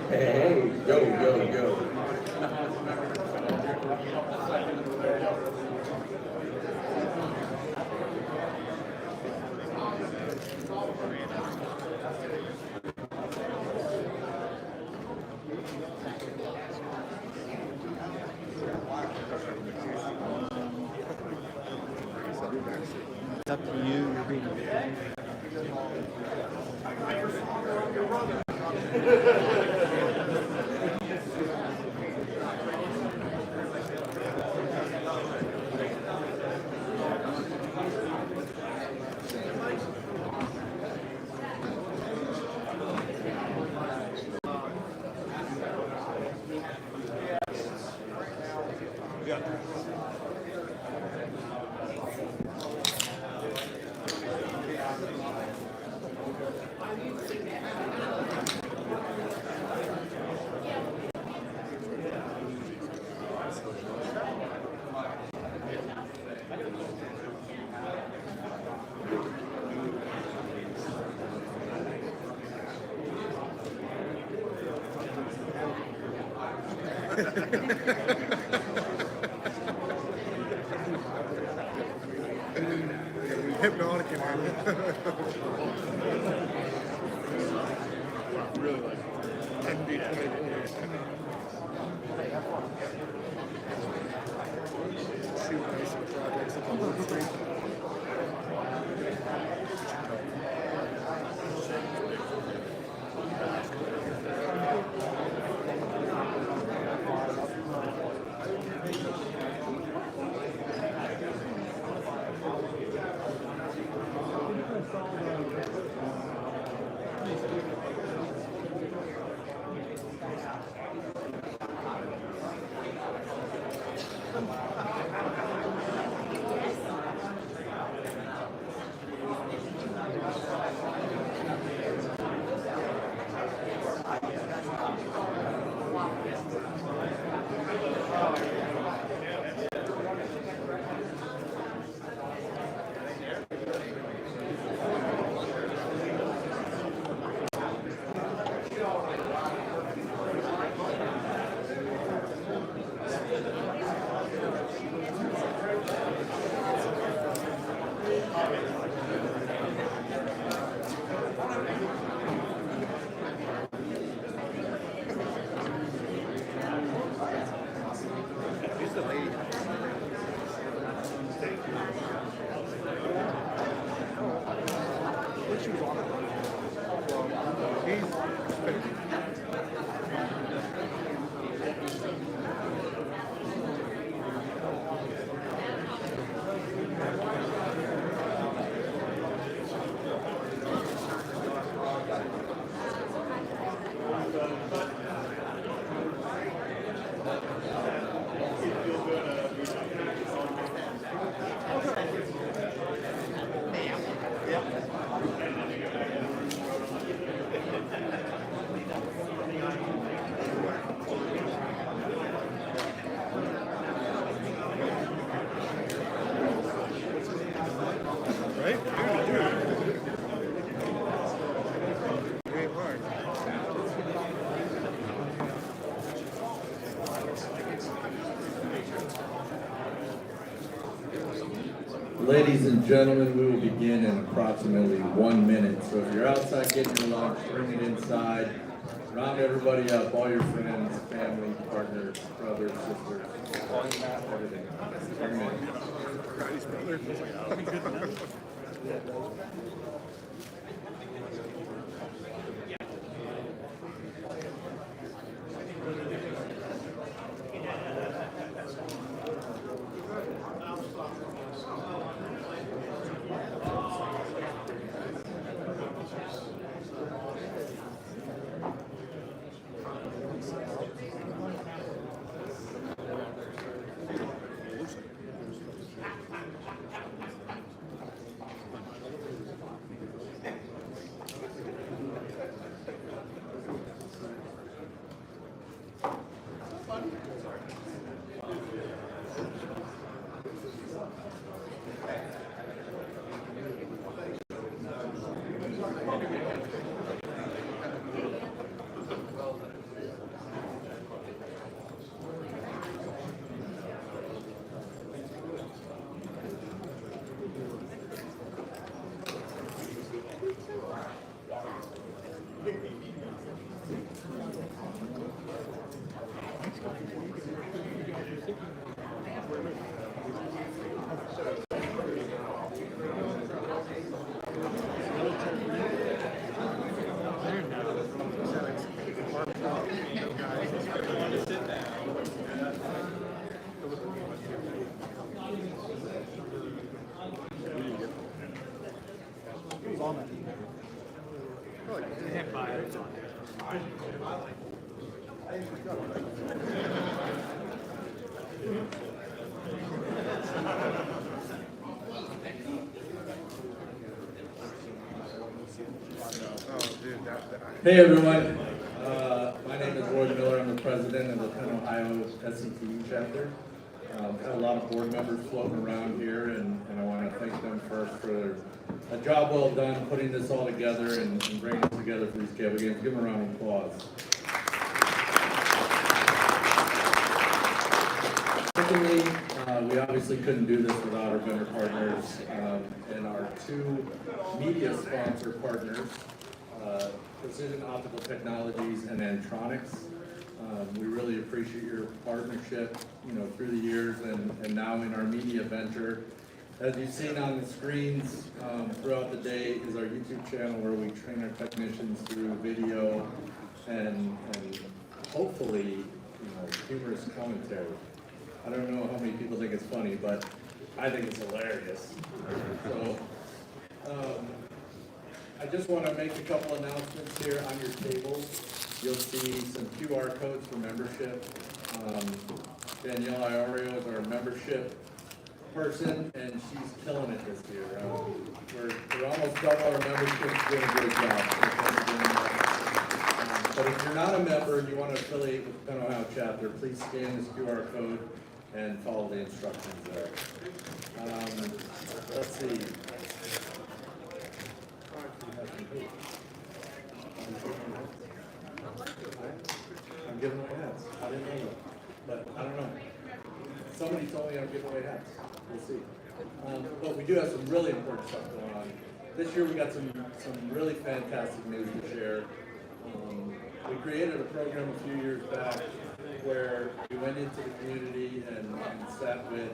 Hey, yo, yo, yo. It's up to you. You're being hypnotic in here. Really like 10 feet, 20 feet. Shoot racing projects up on the street. Ladies and gentlemen, we will begin in approximately 1 minute. So if you're outside getting your lunch, bring it inside. Round everybody up, all your friends, family, partners, brothers, sisters, everything. Bring them in. Hey everyone, my name is Roy Miller. I'm the president of the Penn-Ohio SCTE chapter. Got a lot of board members floating around here, and I want to thank them first for a job well done putting this all together and bringing it together for these Cable games. Give them a round of applause. Secondly, we obviously couldn't do this without our vendor partners and our two media sponsor partners. Precision Optical Technologies and Antronics. We really appreciate your partnership, through the years and now in our media venture. As you've seen on the screens throughout the day is our YouTube channel where we train our technicians through video and hopefully, humorous commentary. I don't know how many people think it's funny, but I think it's hilarious. So, I just want to make a couple announcements here on your tables. You'll see some QR codes for membership. Danielle Iorio is our membership person, and she's killing it this year. We're almost double our membership, doing a great job. But if you're not a member and you want to affiliate with the Penn-Ohio chapter, please scan this QR code and follow the instructions there. Let's see. I'm giving away hats. I didn't know that, but I don't know. Somebody told me I'm giving away hats. We'll see. But we do have some really important stuff going on. This year we got some really fantastic news to share. We created a program a few years back where we went into the community and sat with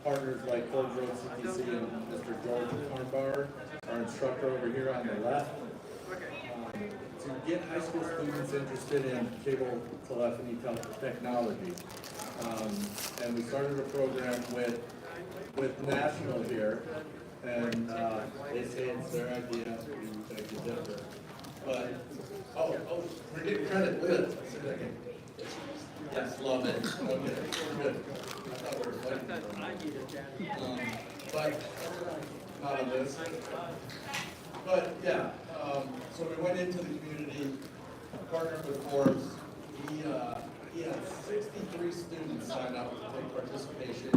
partners like Ford Road CTC and Mr. George Carnbar, our instructor over here on the left, to get high school students interested in cable telephony technology. And we started a program with National here, and they say it's their idea, we beg to differ. But, we're getting credit, good. Yes, love it. Okay, good. I thought we were fighting. But, not on this. But, yeah, so we went into the community, partnered with Forbes. He had 63 students sign up to take participation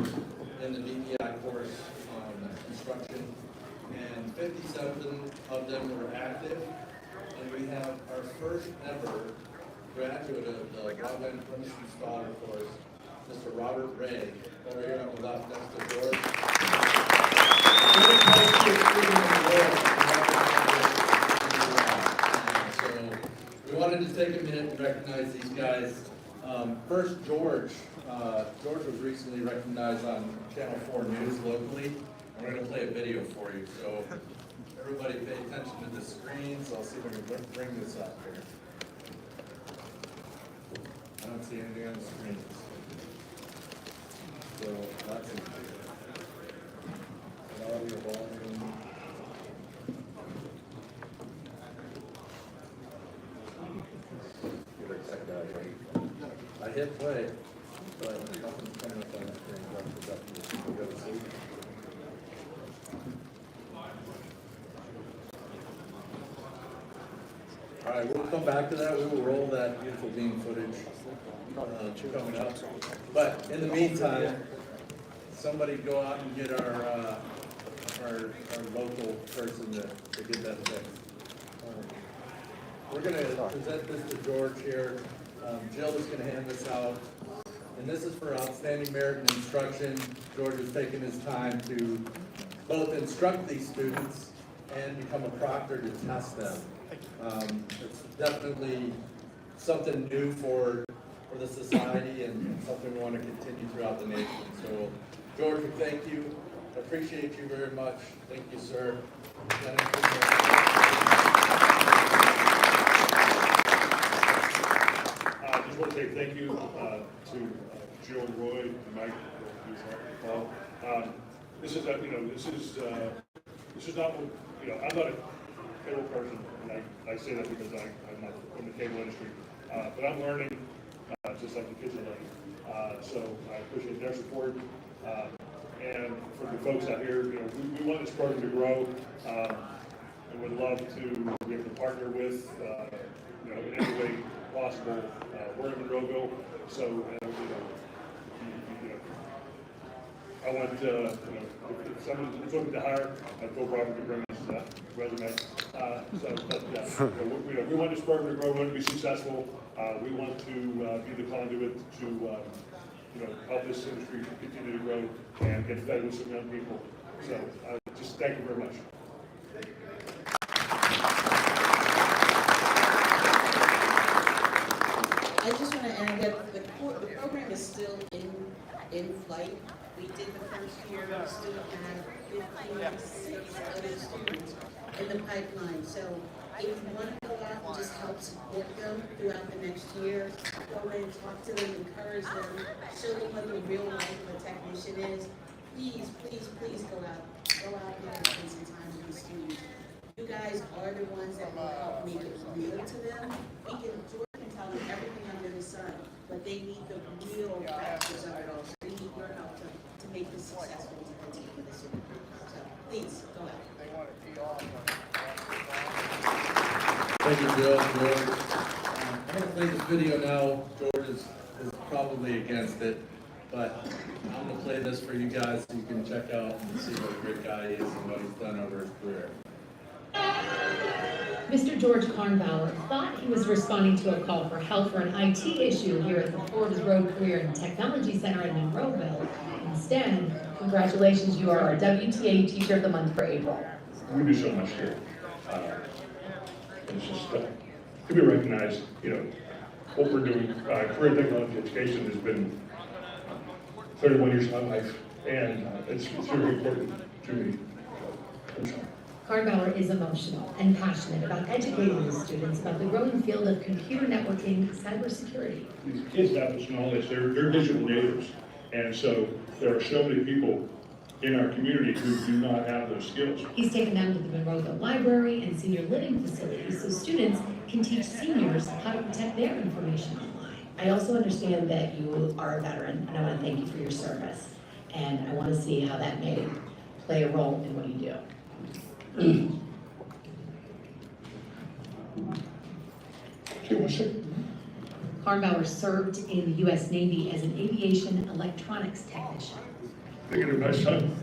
in the DPI course on construction, and 57 of them were active. And we have our first ever graduate of the Broadband Premise Installer course, Mr. Robert Ray, over here on the left next to George. So we wanted to take a minute to recognize these guys. First, George. George was recently recognized on Channel 4 News locally. I'm going to play a video for you. So everybody pay attention to the screens. I'll see if I can bring this up here. I don't see anything on the screens. So that's it. Audio volume. I hit play, but nothing's coming up on the screen. Go to sleep. All right, we'll come back to that. We will roll that beautiful beam footage coming up. But in the meantime, somebody go out and get our local person to get that fixed. We're going to present this to George here. Jill is going to hand this out. And this is for outstanding merit in instruction. George has taken his time to both instruct these students and become a proctor to test them. It's definitely something new for the society and something we want to continue throughout the nation. So, George, we thank you. I appreciate you very much. Thank you, sir. I just want to say thank you to Joe and Roy and Mike, Paul. This is not what, I'm not a cable person, and I say that because I'm not from the cable industry, but I'm learning just like the kids are learning. So I appreciate their support. And for the folks out here, we want this program to grow, and would love to be able to partner with, in any way possible. We're in Monroeville, so I want if someone's looking to hire, I told Robert to bring his resume. We want this program to grow. We want to be successful. We want to be the conduit to help this industry continue to grow and get fed with some young people. So just thank you very much. I just want to add that the program is still in flight. We did the first year, we still have 56 other students in the pipeline. So if you want to go out and just help support them throughout the next year, go in, talk to them, encourage them, show them what the real life of a technician is, please go out there and spend some time with the students. You guys are the ones that will help make it real to them. George can tell them everything under the sun, but they need the real practice of it all. So they need your help to make this successful to continue with this. So please go out. Thank you, Joe. George. I'm going to play this video now. George is probably against it, but I'm going to play this for you guys so you can check out and see what a great guy he is and what he's done over his career. Mr. George Kornbauer thought he was responding to a call for help for an IT issue here at the Forbes Road Career and Technology Center in Monroeville. Instead, congratulations, you are our WTA Teacher of the Month for April. We do so much here. It's just to be recognized, what we're doing. Career technology education has been 31 years of my life, and it's very important to me. Kornbauer is emotional and passionate about educating his students about the growing field of computer networking and cybersecurity. These kids have this knowledge, they're digital natives, and so there are so many people in our community who do not have those skills. He's taken them to the Monroeville Library and senior living facilities so students can teach seniors how to protect their information online. I also understand that you are a veteran, and I want to thank you for your service. And I want to see how that may play a role in what you do. Kornbauer served in the U.S. Navy as an aviation electronics technician. Thinking of my son.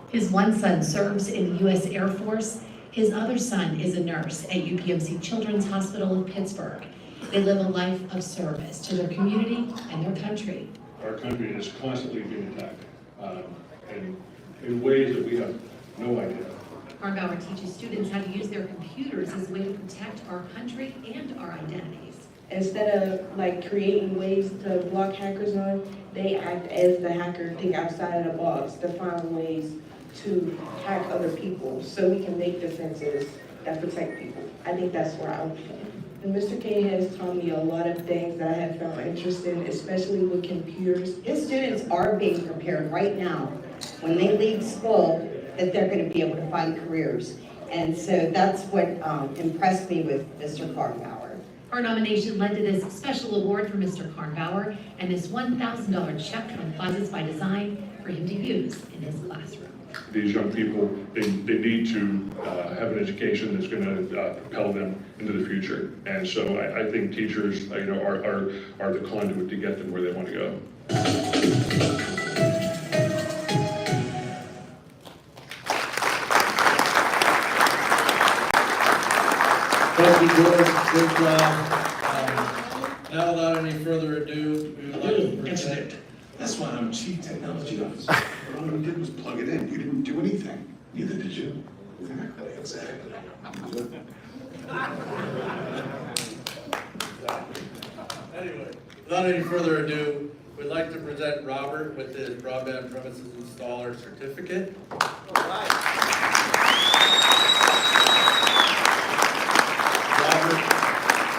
His one son serves in the U.S. Air Force. His other son is a nurse at UPMC Children's Hospital in Pittsburgh. They live a life of service to their community and their country. Our country is constantly being attacked, and in ways that we have no idea. Kornbauer teaches students how to use their computers as a way to protect our country and our identities. Instead of creating ways to block hackers on, they act as the hacker, think outside of the box to find ways to hack other people so we can make defenses that protect people. I think that's where I'm from. And Mr. K has taught me a lot of things that I have found interesting, especially with computers. His students are being prepared right now when they leave school that they're going to be able to find careers. And so that's what impressed me with Mr. Kornbauer. Our nomination led to this special award for Mr. Kornbauer and this $1,000 check from Closets by Design for him to use in his classroom. These young people, they need to have an education that's going to propel them into the future. And so I think teachers, are the conduit to get them where they want to go. Thank you, George. Good job. Now, without any further ado, we would like to present. That's why I'm Chief Technology Officer. All you did was plug it in. You didn't do anything. Neither did you. Anyway, without any further ado, we'd like to present Robert with his broadband premises installer certificate. Robert,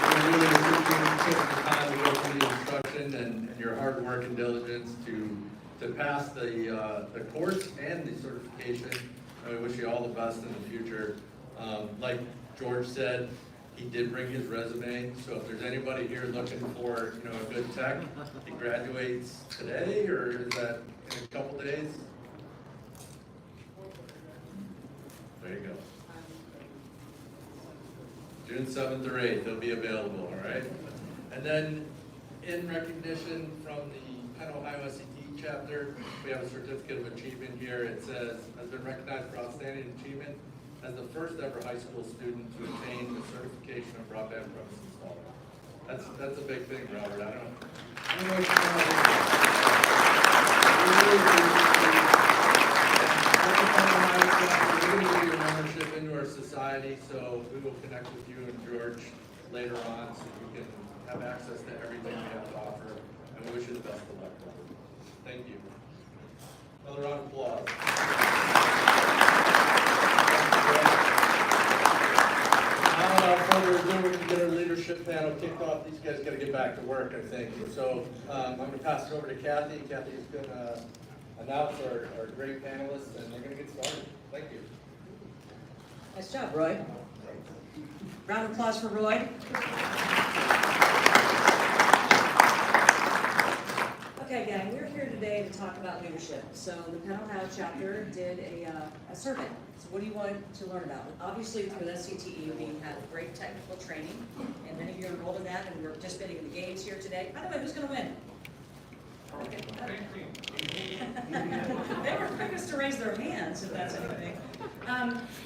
we really appreciate you taking the time to go through the instruction and your hard work and diligence to pass the course and the certification. And we wish you all the best in the future. Like George said, he did bring his resume, so if there's anybody here looking for, a good tech, he graduates today, or is that in a couple days? There you go. June 7th or 8th, they'll be available, all right? And then, in recognition from the Penn-Ohio SCTE chapter, we have a certificate of achievement here. It says, has been recognized for outstanding achievement as the first ever high school student to attain the certification of broadband premise installer. That's a big thing, Robert. I don't know what you we're going to get your membership into our society, so we will connect with you and George later on so you can have access to everything we have to offer, and we wish you the best of luck. Thank you. Another round of applause. Without further ado, we're going to get our leadership panel kicked off. These guys got to get back to work, I think. So I'm going to pass it over to Kathy. Kathy is going to announce our great panelists, and we're going to get started. Thank you. Nice job, Roy. Round of applause for Roy. Okay, gang, we're here today to talk about leadership. So the Penn-Ohio chapter did a survey. So what do you want to learn about? Obviously, through SCTE, we have great technical training, and many of you are enrolled in that, and we're participating in the games here today. By the way, who's going to win? Okay. They were quickest to raise their hands, if that's anything.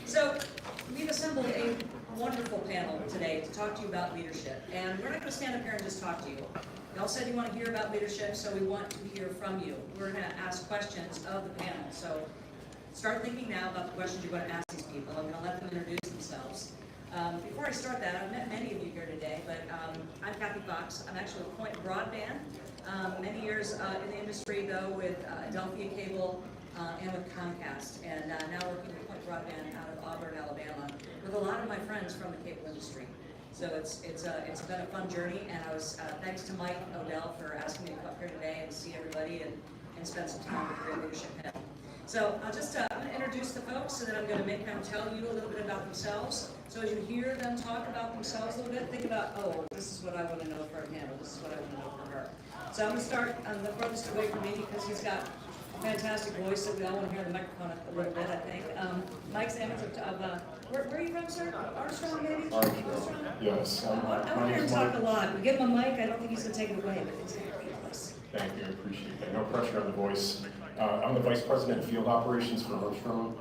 So we've assembled a wonderful panel today to talk to you about leadership. And we're not going to stand up here and just talk to you. Y'all said you want to hear about leadership, so we want to hear from you. We're going to ask questions of the panel. So start thinking now about the questions you're going to ask these people. I'm going to let them introduce themselves. Before I start that, I've met many of you here today, but I'm Kathy Fox. I'm actually with Point Broadband. Many years in the industry, though, with Adelphia Cable and with Comcast, and now working with Point Broadband out of Auburn, Alabama, with a lot of my friends from the cable industry. So it's been a fun journey, and I was thanks to Mike Odell for asking me to come up here today and see everybody and spend some time with the great leadership panel. So I'll just I'm going to introduce the folks, and then I'm going to make them tell you a little bit about themselves. So as you hear them talk about themselves a little bit, think about, oh, this is what I want to know for him, or this is what I want to know for her. So I'm going to start on the furthest away from me because he's got a fantastic voice that we all want to hear on the microphone a little bit, I think. Mike Sammons where are you from, sir? Armstrong, maybe? Armstrong? Yes. I want to hear him talk a lot. We give him a mic, I don't think he's going to take it away, but he's going to repeat us. Thank you, I appreciate that. No pressure on the voice. I'm the Vice President of Field Operations for Armstrong.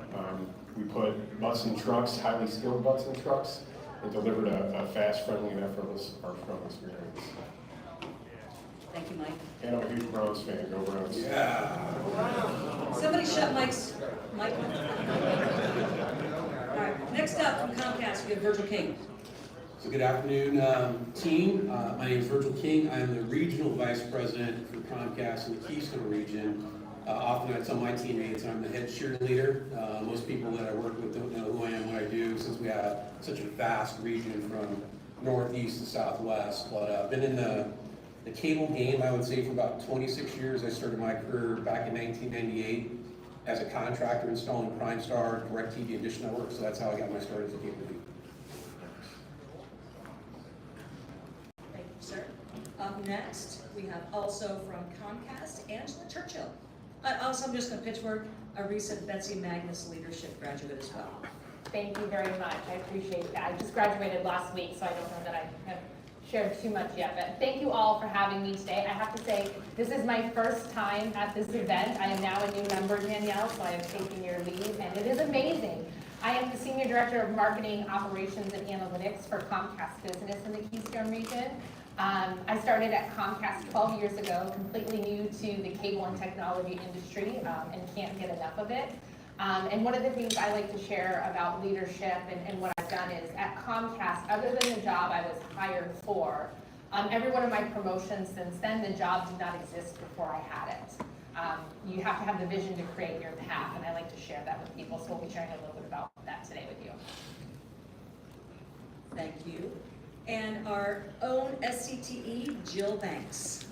We put butts in trucks, highly skilled butts in trucks, and delivered a fast, friendly, and effortless Armstrong experience. Thank you, Mike. And I'm a huge Browns fan. Go Browns. Yeah. Somebody shut Mike's mic. All right, next up from Comcast, we have Virgil King. So good afternoon, team. My name is Virgil King. I am the Regional Vice President for Comcast in the Keystone region. Often I tell my teammates I'm the head cheerleader. Most people that I work with don't know who I am, what I do, since we have such a vast region from northeast to southwest. But I've been in the cable game, I would say, for about 26 years. I started my career back in 1998 as a contractor installing Prime Star, DirecTV, and Dish Network. So that's how I got my start as a cable lead. Thank you, sir. Up next, we have also from Comcast, Angela Churchill. Also, I'm just going to pitch for a recent Betsy Magnus Leadership graduate as well. Thank you very much. I appreciate that. I just graduated last week, so I don't know that I have shared too much yet, but thank you all for having me today. I have to say, this is my first time at this event. I am now a new member, Danielle, so I am taking your lead, and it is amazing. I am the Senior Director of Marketing, Operations, and Analytics for Comcast Business in the Keystone region. I started at Comcast 12 years ago, completely new to the cable and technology industry, and can't get enough of it. And one of the things I like to share about leadership and what I've done is at Comcast, other than the job I was hired for, every one of my promotions since then, the job did not exist before I had it. You have to have the vision to create your path, and I like to share that with people, so we'll be sharing a little bit about that today with you. Thank you. And our own SCTE, Jill Banks.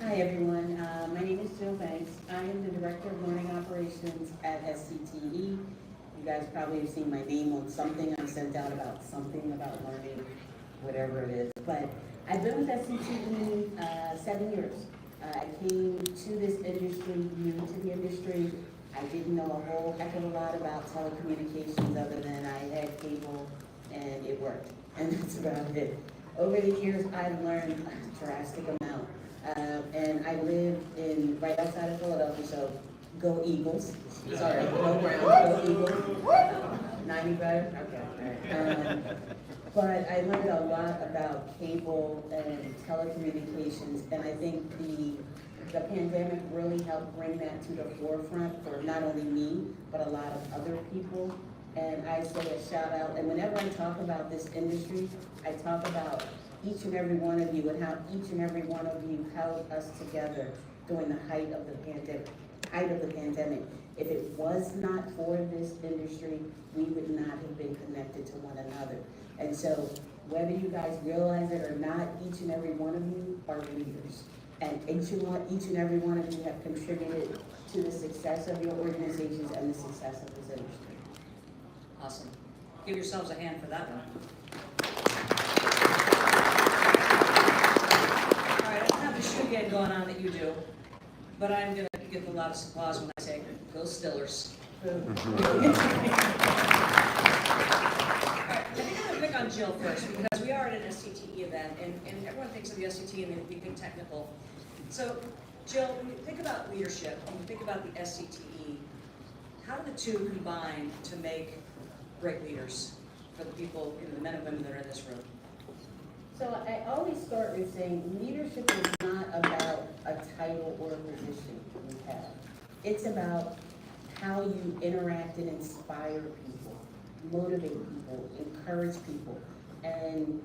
Hi, everyone. My name is Jill Banks. I am the Director of Learning Operations at SCTE. You guys probably have seen my name on something I sent out about something about learning, whatever it is. But I've been with SCTE 7 years. I came to this industry, new to the industry. I didn't know a whole heck of a lot about telecommunications other than I had cable and it worked. And that's about it. Over the years, I've learned a drastic amount. And I live in right outside of Philadelphia, so go Eagles. Sorry, go Browns, go Eagles. 90 better? Okay, all right. But I learned a lot about cable and telecommunications, and I think the pandemic really helped bring that to the forefront for not only me, but a lot of other people. And I say a shout out, and whenever I talk about this industry, I talk about each and every one of you and how each and every one of you held us together during the height of the pandemic. If it was not for this industry, we would not have been connected to one another. And so whether you guys realize it or not, each and every one of you are leaders. And each and every one of you have contributed to the success of your organizations and the success of this industry. Awesome. Give yourselves a hand for that one. All right, I don't have the shoe game going on that you do, but I'm going to give the loudest applause when I say, go Stillers. All right, I think I'm going to pick on Jill first because we are at an SCTE event and everyone thinks of the SCTE and they think technical. So, Jill, when you think about leadership, when you think about the SCTE, how do the two combine to make great leaders for the people, the men and women that are in this room? So I always start with saying leadership is not about a title or a position you have. It's about how you interact and inspire people, motivate people, encourage people. And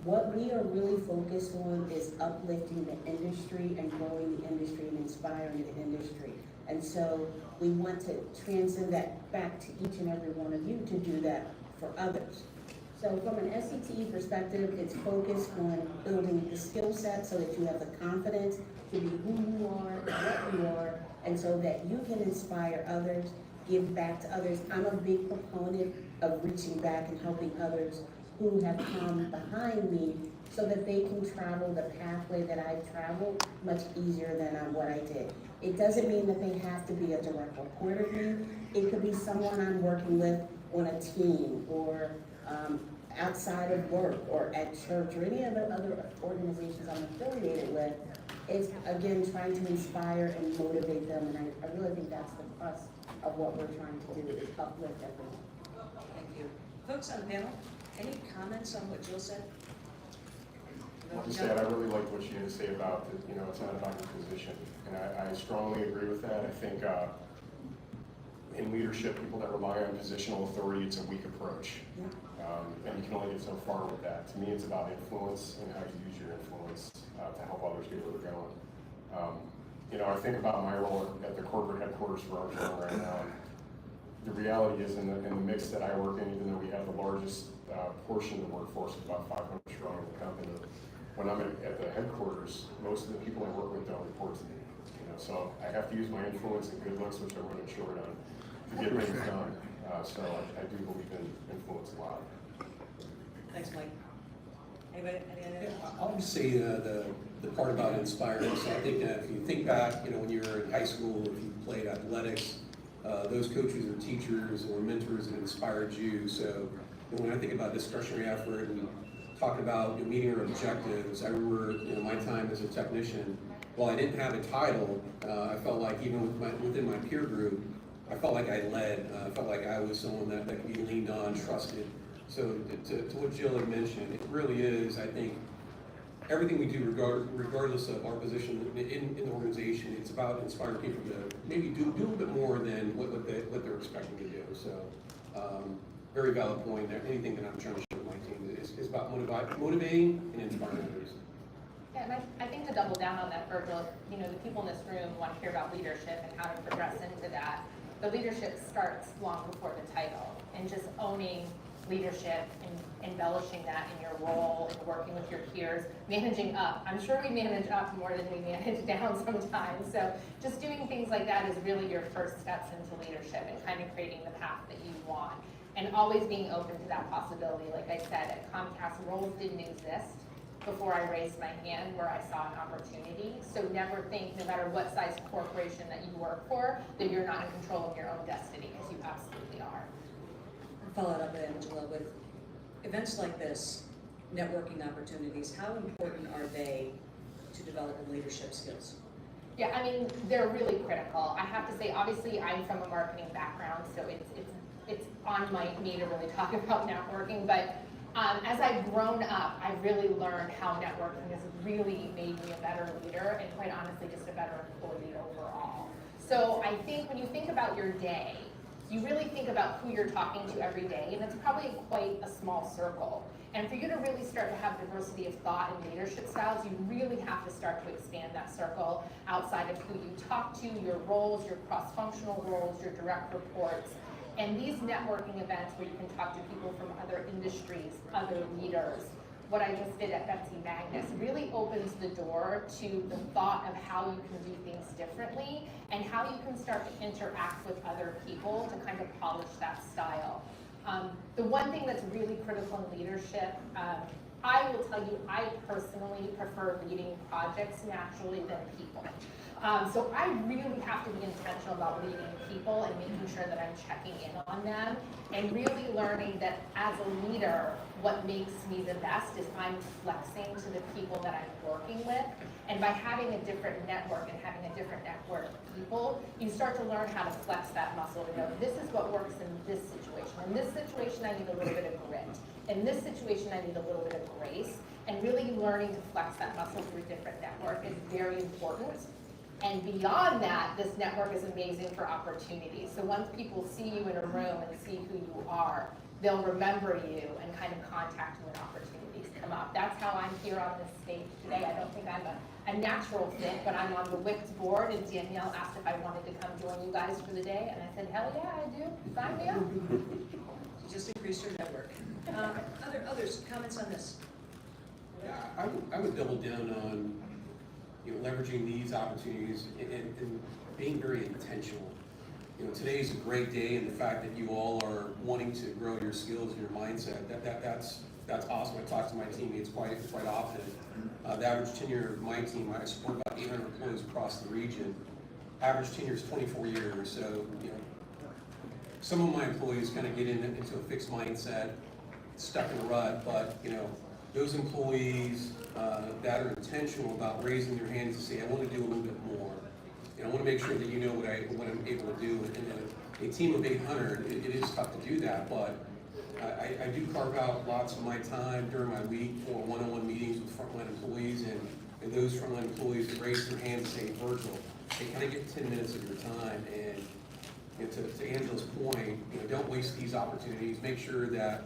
what we are really focused on is uplifting the industry and growing the industry and inspiring the industry. And so we want to transcend that back to each and every one of you to do that for others. So from an SCTE perspective, it's focused on building the skill set so that you have the confidence to be who you are, what you are, and so that you can inspire others, give back to others. I'm a big proponent of reaching back and helping others who have come behind me so that they can travel the pathway that I've traveled much easier than what I did. It doesn't mean that they have to be a direct report of me. It could be someone I'm working with on a team or outside of work or at church or any other organizations I'm affiliated with. It's, again, trying to inspire and motivate them, and I really think that's the crux of what we're trying to do, is uplift everyone. Thank you. Folks on the panel, any comments on what Jill said? I'll just add, I really liked what she had to say about, it's not about your position. And I strongly agree with that. I think in leadership, people that rely on positional authority, it's a weak approach. Yeah. And you can only get so far with that. To me, it's about influence and how you use your influence to help others get where they're going. I think about my role at the corporate headquarters for Armstrong right now. The reality is in the mix that I work in, even though we have the largest portion of the workforce, about 500 strong in the company, when I'm at the headquarters, most of the people I work with don't report to me. So I have to use my influence and good looks, which I'm running short on, to get things done. So I do believe in influence a lot. Thanks, Mike. Anybody? I'll just say the part about inspiring. So I think if you think back, when you were in high school, if you played athletics, those coaches or teachers or mentors that inspired you. So when I think about discretionary effort and talk about meeting our objectives, I remember my time as a technician. While I didn't have a title, I felt like even within my peer group, I felt like I led. I felt like I was someone that could be leaned on, trusted. So to what Jill had mentioned, it really is, I think, everything we do, regardless of our position in the organization, it's about inspiring people to maybe do a little bit more than what they're expecting to do. So, very valid point. Anything that I'm trying to show my team is about motivating and inspiring others. Yeah, and I think to double down on that, Virgil, you know, the people in this room want to hear about leadership and how to progress into that. The leadership starts long before the title, and just owning leadership and embellishing that in your role and working with your peers, managing up. I'm sure we manage up more than we manage down sometimes. So just doing things like that is really your first steps into leadership and kind of creating the path that you want. And always being open to that possibility. Like I said, at Comcast, roles didn't exist before I raised my hand where I saw an opportunity. So never think, no matter what size corporation that you work for, that you're not in control of your own destiny, because you absolutely are. Follow it up, Angela, with events like this, networking opportunities, how important are they to developing leadership skills? Yeah, I mean, they're really critical. I have to say, obviously, I'm from a marketing background, so it's on me to really talk about networking, but as I've grown up, I've really learned how networking has really made me a better leader and, quite honestly, just a better employee overall. So I think when you think about your day, you really think about who you're talking to every day, and it's probably quite a small circle. And for you to really start to have diversity of thought and leadership styles, you really have to start to expand that circle outside of who you talk to, your roles, your cross-functional roles, your direct reports. And these networking events where you can talk to people from other industries, other leaders, what I just did at Betsy Magnus really opens the door to the thought of how you can do things differently and how you can start to interact with other people to kind of polish that style. The one thing that's really critical in leadership, I will tell you, I personally prefer leading projects naturally than people. So I really have to be intentional about leading people and making sure that I'm checking in on them and really learning that as a leader, what makes me the best is I'm flexing to the people that I'm working with. And by having a different network and having a different network of people, you start to learn how to flex that muscle to know this is what works in this situation. In this situation, I need a little bit of grit. In this situation, I need a little bit of grace. And really learning to flex that muscle through a different network is very important. And beyond that, this network is amazing for opportunities. So once people see you in a room and see who you are, they'll remember you and kind of contact you when opportunities come up. That's how I'm here on this stage today. I don't think I'm a natural fit, but I'm on the WICS board, and Danielle asked if I wanted to come join you guys for the day, and I said, hell yeah, I do. Sign me up. You just increase your network. Others, comments on this? Yeah, I would double down on leveraging these opportunities and being very intentional. Today is a great day, and the fact that you all are wanting to grow your skills and your mindset, that's awesome. I talk to my teammates quite often. The average tenure of my team, I support about 800 employees across the region. Average tenure is 24 years. So some of my employees kind of get into a fixed mindset, stuck in a rut, but those employees that are intentional about raising their hands to say, I want to do a little bit more. I want to make sure that you know what I'm able to do. And a team of 800, it is tough to do that, but I do carve out lots of my time during my week for one-on-one meetings with frontline employees, and those frontline employees that raise their hands and say, Virgil, hey, can I get 10 minutes of your time? And to Angela's point, don't waste these opportunities. Make sure that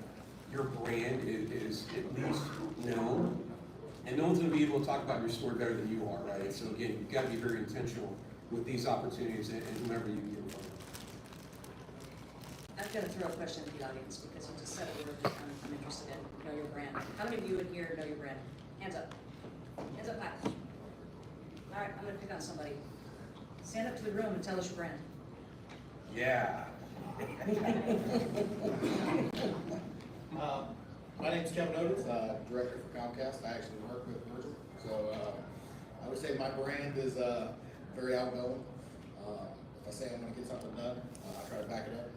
your brand is at least known, and no one's going to be able to talk about your story better than you are, right? So again, you've got to be very intentional with these opportunities and whomever you get involved. I'm going to throw a question to the audience because you just said a word that I'm interested in. Know your brand. How many of you in here know your brand? Hands up. Hands up high. All right, I'm going to pick on somebody. Stand up to the room and tell us your brand. Yeah. My name's Kevin Otis, director for Comcast. I actually work with Virgil. So I would say my brand is very outgoing. If I say I'm going to get something done, I try to back it up.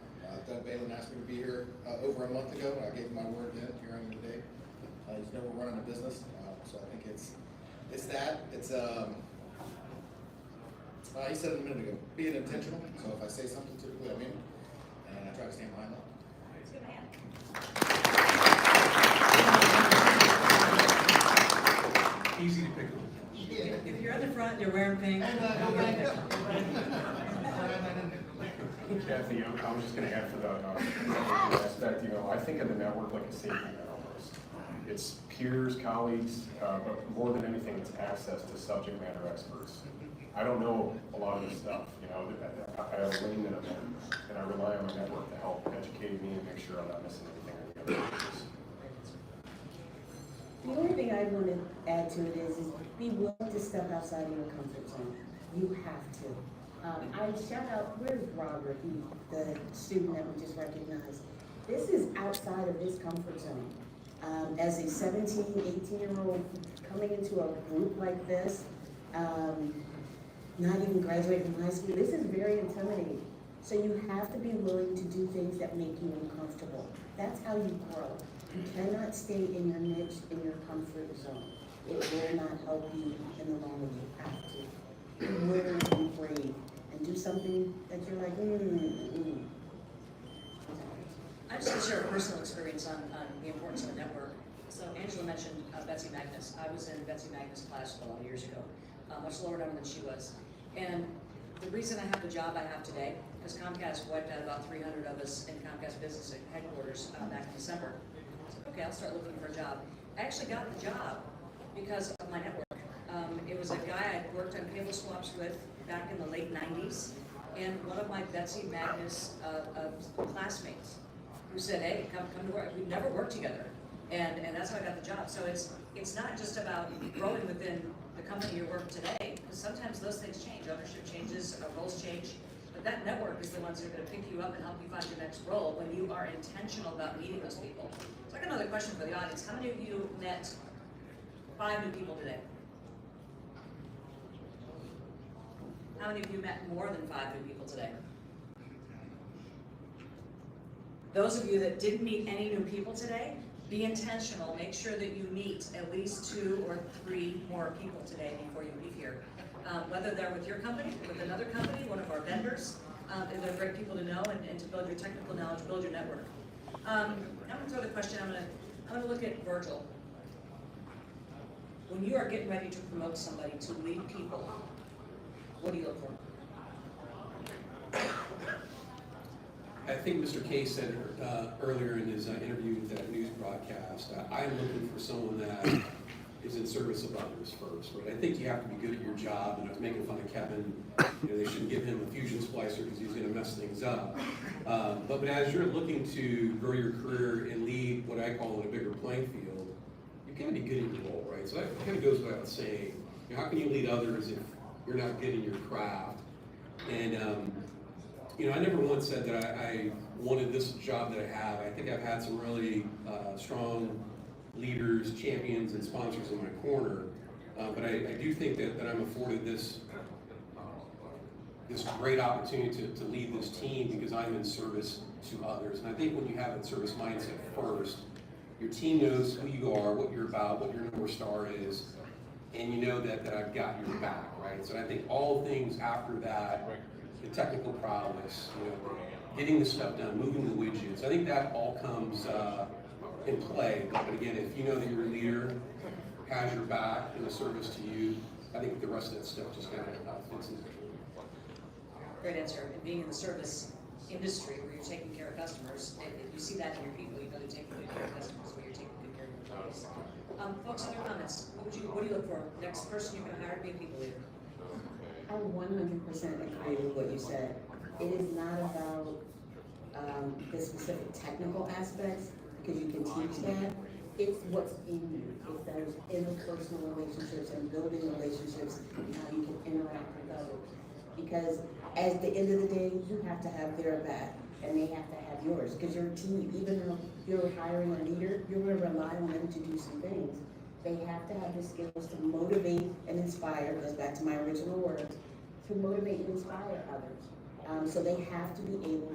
Doug Balin asked me to be here over a month ago. I gave him my word then. Here I am today. You know we're running a business, so I think it's that. It's he said it a minute ago, being intentional. So if I say something, typically I mean it, and I try to stand behind that. Let's give him a hand. Easy to pick on. If you're in the front and you're wearing pink. Kathy, I was just gonna add for the aspect, I think of the network like a safety net almost. It's peers, colleagues, but more than anything, it's access to subject matter experts. I don't know a lot of this stuff, I have a lane that I'm in, and I rely on my network to help educate me and make sure I'm not missing anything on the other areas. The only thing I want to add to it is be willing to step outside of your comfort zone. You have to. I shout out, where's Robert, the student that we just recognized? This is outside of his comfort zone. As a 17, 18-year-old coming into a group like this, not even graduating from high school, this is very intimidating. So you have to be willing to do things that make you uncomfortable. That's how you grow. You cannot stay in your niche, in your comfort zone. It will not help you in the long run. You have to. Be willing to be brave and do something that you're like, I'm just going to share a personal experience on the importance of a network. So Angela mentioned Betsy Magnus. I was in Betsy Magnus' class a lot of years ago, much lower number than she was. And the reason I have the job I have today, because Comcast wiped out about 300 of us in Comcast business headquarters back in December. I said, okay, I'll start looking for a job. I actually got the job because of my network. It was a guy I worked on cable swaps with back in the late 90s, and one of my Betsy Magnus classmates who said, hey, come to work. We've never worked together. And that's how I got the job. So it's not just about growing within the company you work today, because sometimes those things change. Ownership changes, roles change. But that network is the ones that are going to pick you up and help you find your next role when you are intentional about meeting those people. So I got another question for the audience. How many of you met 5 new people today? How many of you met more than 5 new people today? Those of you that didn't meet any new people today, be intentional. Make sure that you meet at least 2 or 3 more people today before you leave here. Whether they're with your company, with another company, one of our vendors, and they're great people to know and to build your technical knowledge, build your network. I'm going to throw the question. I'm going to look at Virgil. When you are getting ready to promote somebody to lead people, what do you look for? I think Mr. Kay said earlier in his interview with that news broadcast, I'm looking for someone that is in service of others first, right? I think you have to be good at your job, and I was making fun of Kevin. They shouldn't give him a fusion splicer because he's going to mess things up. But as you're looking to grow your career and lead what I call in a bigger playing field, you've got to be good in your role, right? So that kind of goes without saying. How can you lead others if you're not good in your craft? And I never once said that I wanted this job that I have. I think I've had some really strong leaders, champions, and sponsors in my corner. But I do think that I'm afforded this great opportunity to lead this team because I'm in service to others. And I think when you have that service mindset first, your team knows who you are, what you're about, what your North Star is, and you know that I've got your back, right? So I think all things after that, the technical prowess, getting the stuff done, moving the widgets, I think that all comes in play. But again, if you know that your leader has your back in the service to you, I think the rest of that stuff just kind of fits into it. Great answer. And being in the service industry where you're taking care of customers, and if you see that in your people, you know you're taking good care of customers where you're taking good care of your employees. Folks, other comments? What do you look for? Next person you're going to hire to be a people leader. I 100% agree with what you said. It is not about the specific technical aspects, because you can teach that. It's what's in you. It's those interpersonal relationships and building relationships and how you can interact with others. Because at the end of the day, you have to have their back and they have to have yours. Because your team, even though you're hiring a leader, you're going to rely on them to do some things. They have to have the skills to motivate and inspire, goes back to my original words, to motivate and inspire others. So they have to be able,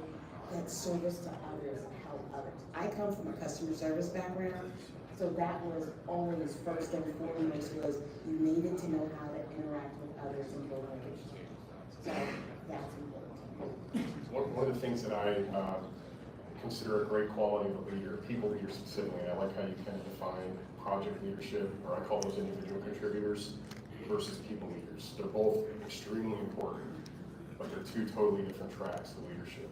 that service to others, help others. I come from a customer service background, so that was always first and foremost was you needed to know how to interact with others and build relationships. So that's important. One of the things that I consider a great quality of a leader, people leader specifically, I like how you kind of define project leadership, or I call those individual contributors, versus people leaders. They're both extremely important, but they're two totally different tracks of leadership.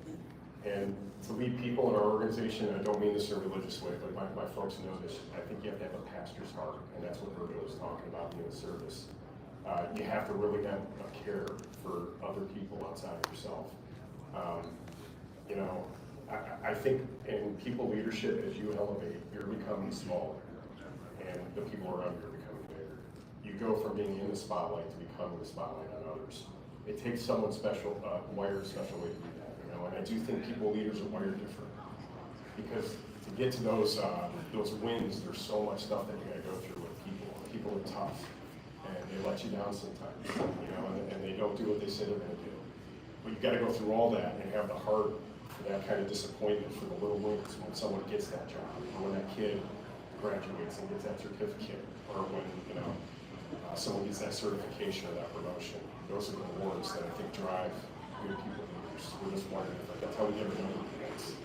And to lead people in our organization, and I don't mean this in a religious way, but my folks know this, I think you have to have a pastor's heart, and that's what Virgil was talking about in the service. You have to really have a care for other people outside of yourself. You know, I think in people leadership, as you elevate, you're becoming smaller, and the people around you are becoming bigger. You go from being in the spotlight to becoming the spotlight on others. It takes someone special, wired a special way to do that, you know, and I do think people leaders are wired different. Because to get to those wins, there's so much stuff that you gotta go through with people. People are tough, and they let you down sometimes, you know, and they don't do what they say they're gonna do. But you gotta go through all that and have the heart for that kind of disappointment, for the little wins when someone gets that job, or when that kid graduates and gets that certificate, or when, you know, someone gets that certification or that promotion. Those are the awards that I think drive good people leaders. We're just wondering if that's how we get to know things.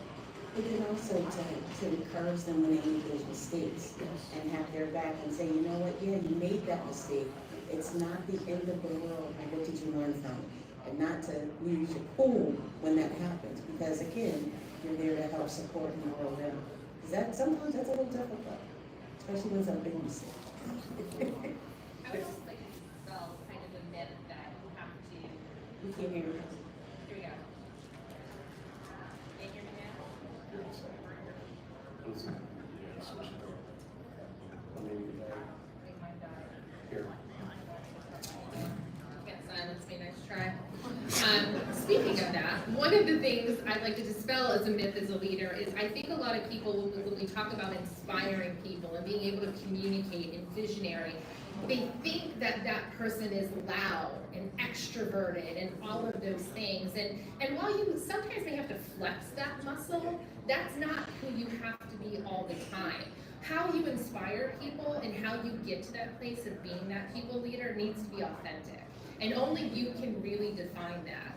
But then also to encourage them when they make those mistakes and have their back and say, you know what, yeah, you made that mistake. It's not the end of the world. And what did you learn from it? And not to lose your cool when that happens, because again, you're there to help support and grow them. Because sometimes that's a little difficult, especially when it's a big mistake. I would just like to dispel kind of the myth that you have to. We can't hear you. Here we go. Can you hear me now? I think mine died. Here. Can't silence me, nice try. Speaking of that, one of the things I'd like to dispel as a myth as a leader is I think a lot of people, when we talk about inspiring people and being able to communicate and visionary, they think that that person is loud and extroverted and all of those things. And while you sometimes may have to flex that muscle, that's not who you have to be all the time. How you inspire people and how you get to that place of being that people leader needs to be authentic. And only you can really define that.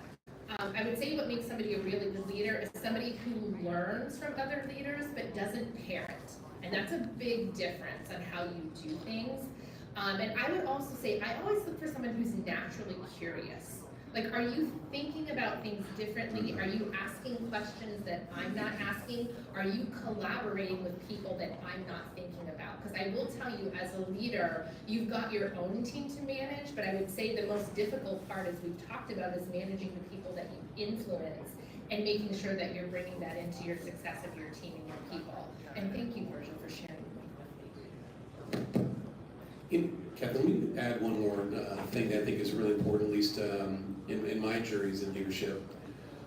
I would say what makes somebody a really good leader is somebody who learns from other leaders but doesn't parrot. And that's a big difference on how you do things. And I would also say, I always look for someone who's naturally curious. Like, are you thinking about things differently? Are you asking questions that I'm not asking? Are you collaborating with people that I'm not thinking about? Because I will tell you, as a leader, you've got your own team to manage, but I would say the most difficult part, as we've talked about, is managing the people that you influence and making sure that you're bringing that into your success of your team and your people. And thank you, Virgil, for sharing. Kevin, let me add one more thing that I think is really important, at least in my journeys in leadership.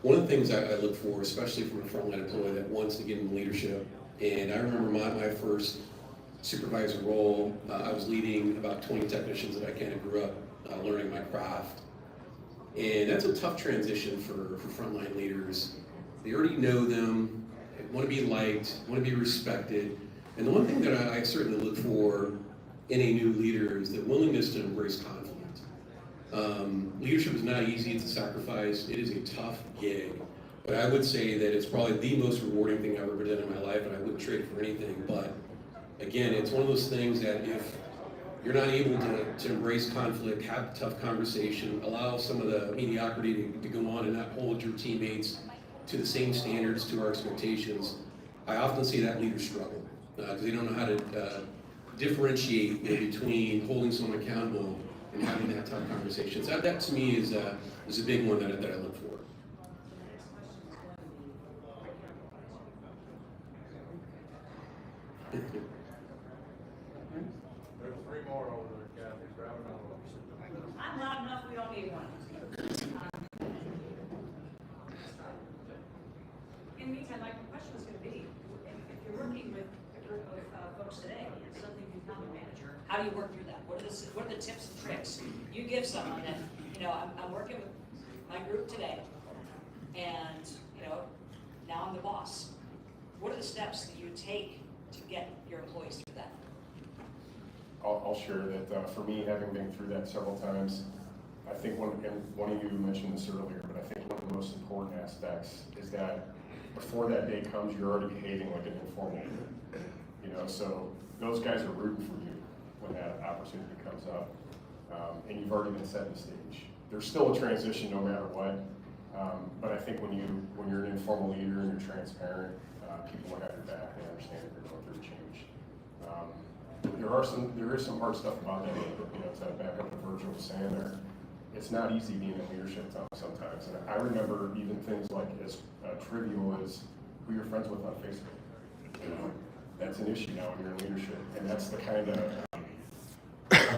One of the things I look for, especially from a frontline employee that wants to get into leadership, and I remember my first supervisor role, I was leading about 20 technicians that I kind of grew up learning my craft. And that's a tough transition for frontline leaders. They already know them, they want to be liked, want to be respected. And the one thing that I certainly look for in a new leader is the willingness to embrace conflict. Leadership is not easy, it's a sacrifice, it is a tough gig. But I would say that it's probably the most rewarding thing I've ever done in my life, and I wouldn't trade it for anything. But again, it's one of those things that if you're not able to embrace conflict, have tough conversation, allow some of the mediocrity to go on and not hold your teammates to the same standards, to our expectations, I often see that leaders struggle because they don't know how to differentiate between holding someone accountable and having that tough conversation. So that to me is a big one that I look for. There's three more over there, Kathy. Grab another one. I'm loud enough, we don't need one. In the meantime, my question was going to be, if you're working with a group of folks today, and suddenly you become a manager, how do you work through that? What are the tips and tricks you give someone that, I'm working with my group today, and, now I'm the boss. What are the steps that you take to get your employees through that? I'll share that for me, having been through that several times, I think one of you mentioned this earlier, but I think one of the most important aspects is that before that day comes, you're already behaving like an informal leader. So those guys are rooting for you when that opportunity comes up, and you've already been setting the stage. There's still a transition no matter what, but I think when you're an informal leader and you're transparent, people will have your back and understand that you're going through a change. There is some hard stuff about that, to back up what Virgil was saying there. It's not easy being in leadership sometimes, and I remember even things like as trivial as who you're friends with on Facebook. That's an issue now when you're in leadership, and that's the kind of,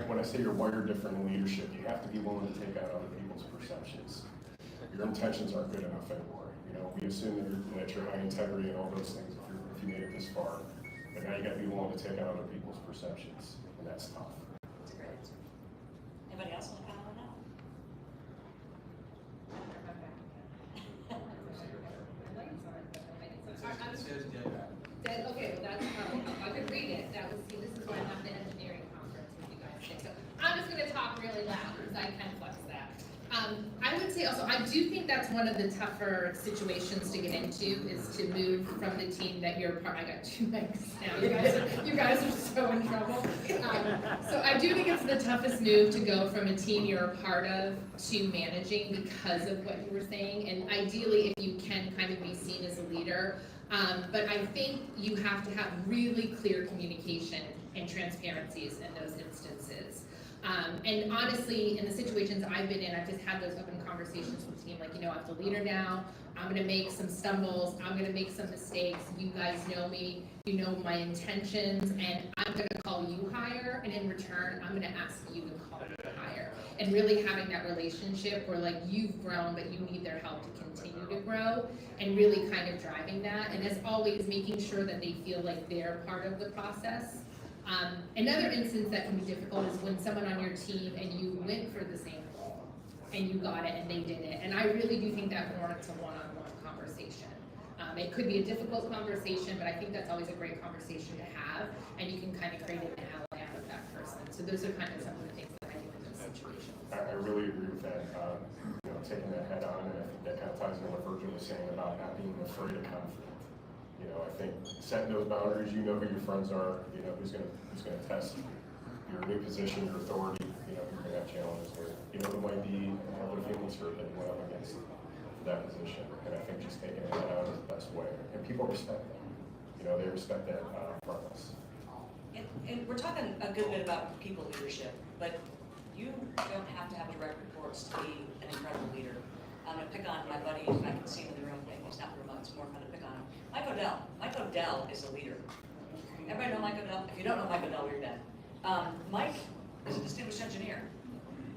when I say you're wired different in leadership, you have to be willing to take out other people's perceptions. Your intentions aren't good enough anymore. We assume that you're high integrity and all those things if you made it this far, but now you got to be willing to take out other people's perceptions, and that's tough. That's a great answer. Anybody else want to comment on that? Okay, well that's, I could read it, that was, see, this is why I'm at the engineering conference with you guys today. So I'm just gonna talk really loud, because I can flex that. I would say also, I do think that's one of the tougher situations to get into, is to move from the team that you're part, I got 2 mics now, you guys are so in trouble. So I do think it's the toughest move to go from a team you're a part of to managing because of what you were saying, and ideally if you can kind of be seen as a leader. But I think you have to have really clear communication and transparencies in those instances. And honestly, in the situations I've been in, I've just had those open conversations with the team, like, I'm the leader now, I'm gonna make some stumbles, I'm gonna make some mistakes, you guys know me, you know my intentions, and I'm gonna call you higher, and in return, I'm gonna ask you to call me higher. And really having that relationship where like you've grown, but you need their help to continue to grow, and really kind of driving that, and as always, making sure that they feel like they're part of the process. Another instance that can be difficult is when someone on your team and you went for the same goal and you got it and they didn't. And I really do think that warrants a one-on-one conversation. It could be a difficult conversation, but I think that's always a great conversation to have, and you can kind of create an ally out of that person. So those are kind of some of the things that I do in those situations. I really agree with that. Taking that head on, and I think that kind of ties into what Virgil was saying about not being afraid of conflict. I think setting those boundaries, who your friends are, who's gonna test your new position, your authority, you're gonna have challenges with. There might be a little feelings hurt that went up against that position, and I think just taking it head on is the best way. And people respect that. They respect that from us. And we're talking a good bit about people leadership, but you don't have to have direct reports to be an incredible leader. I'm gonna pick on my buddy, I can see him in the room, he's not remote, it's more fun to pick on him. Mike Odell. Mike Odell is a leader. Everybody know Mike Odell? If you don't know Mike Odell, you're dead. Mike is a distinguished engineer.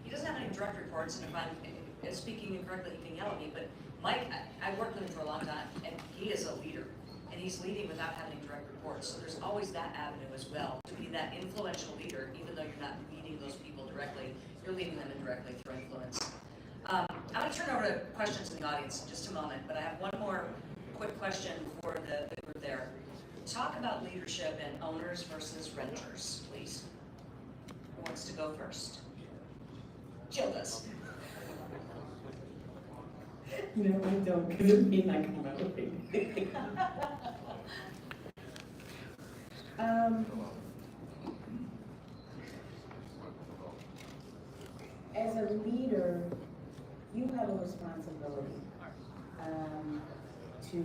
He doesn't have any direct reports, and if I'm speaking incorrectly, he can yell at me, but Mike, I've worked with him for a long time, and he is a leader. And he's leading without having direct reports. So there's always that avenue as well, to be that influential leader, even though you're not leading those people directly, you're leading them indirectly through influence. I'm going to turn over to questions in the audience in just a moment, but I have one more quick question for the group there. Talk about leadership and owners versus renters, please. Who wants to go first? Jill does. No, I don't, because it means I come out with as a leader, you have a responsibility to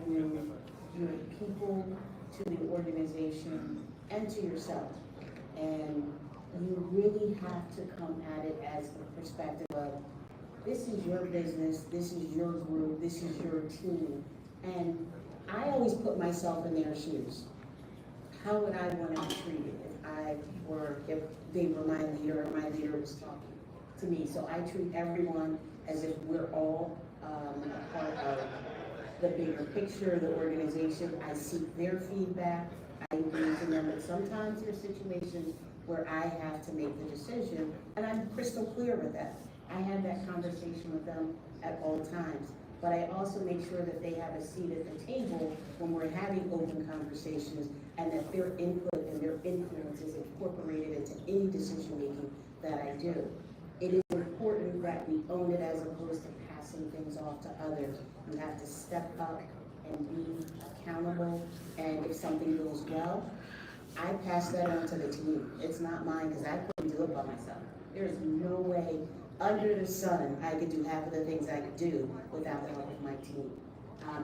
your people, to the organization, and to yourself. And you really have to come at it as the perspective of, this is your business, this is your group, this is your team. And I always put myself in their shoes. How would I want to be treated if they were my leader or my leader was talking to me? So I treat everyone as if we're all a part of the bigger picture, the organization. I seek their feedback, I engage in them, but sometimes there's situations where I have to make the decision, and I'm crystal clear with that. I have that conversation with them at all times, but I also make sure that they have a seat at the table when we're having open conversations, and that their input and their influence is incorporated into any decision making that I do. It is important that we own it as opposed to passing things off to others. You have to step up and be accountable, and if something goes well, I pass that on to the team. It's not mine because I couldn't do it by myself. There's no way under the sun I could do half of the things I could do without the help of my team.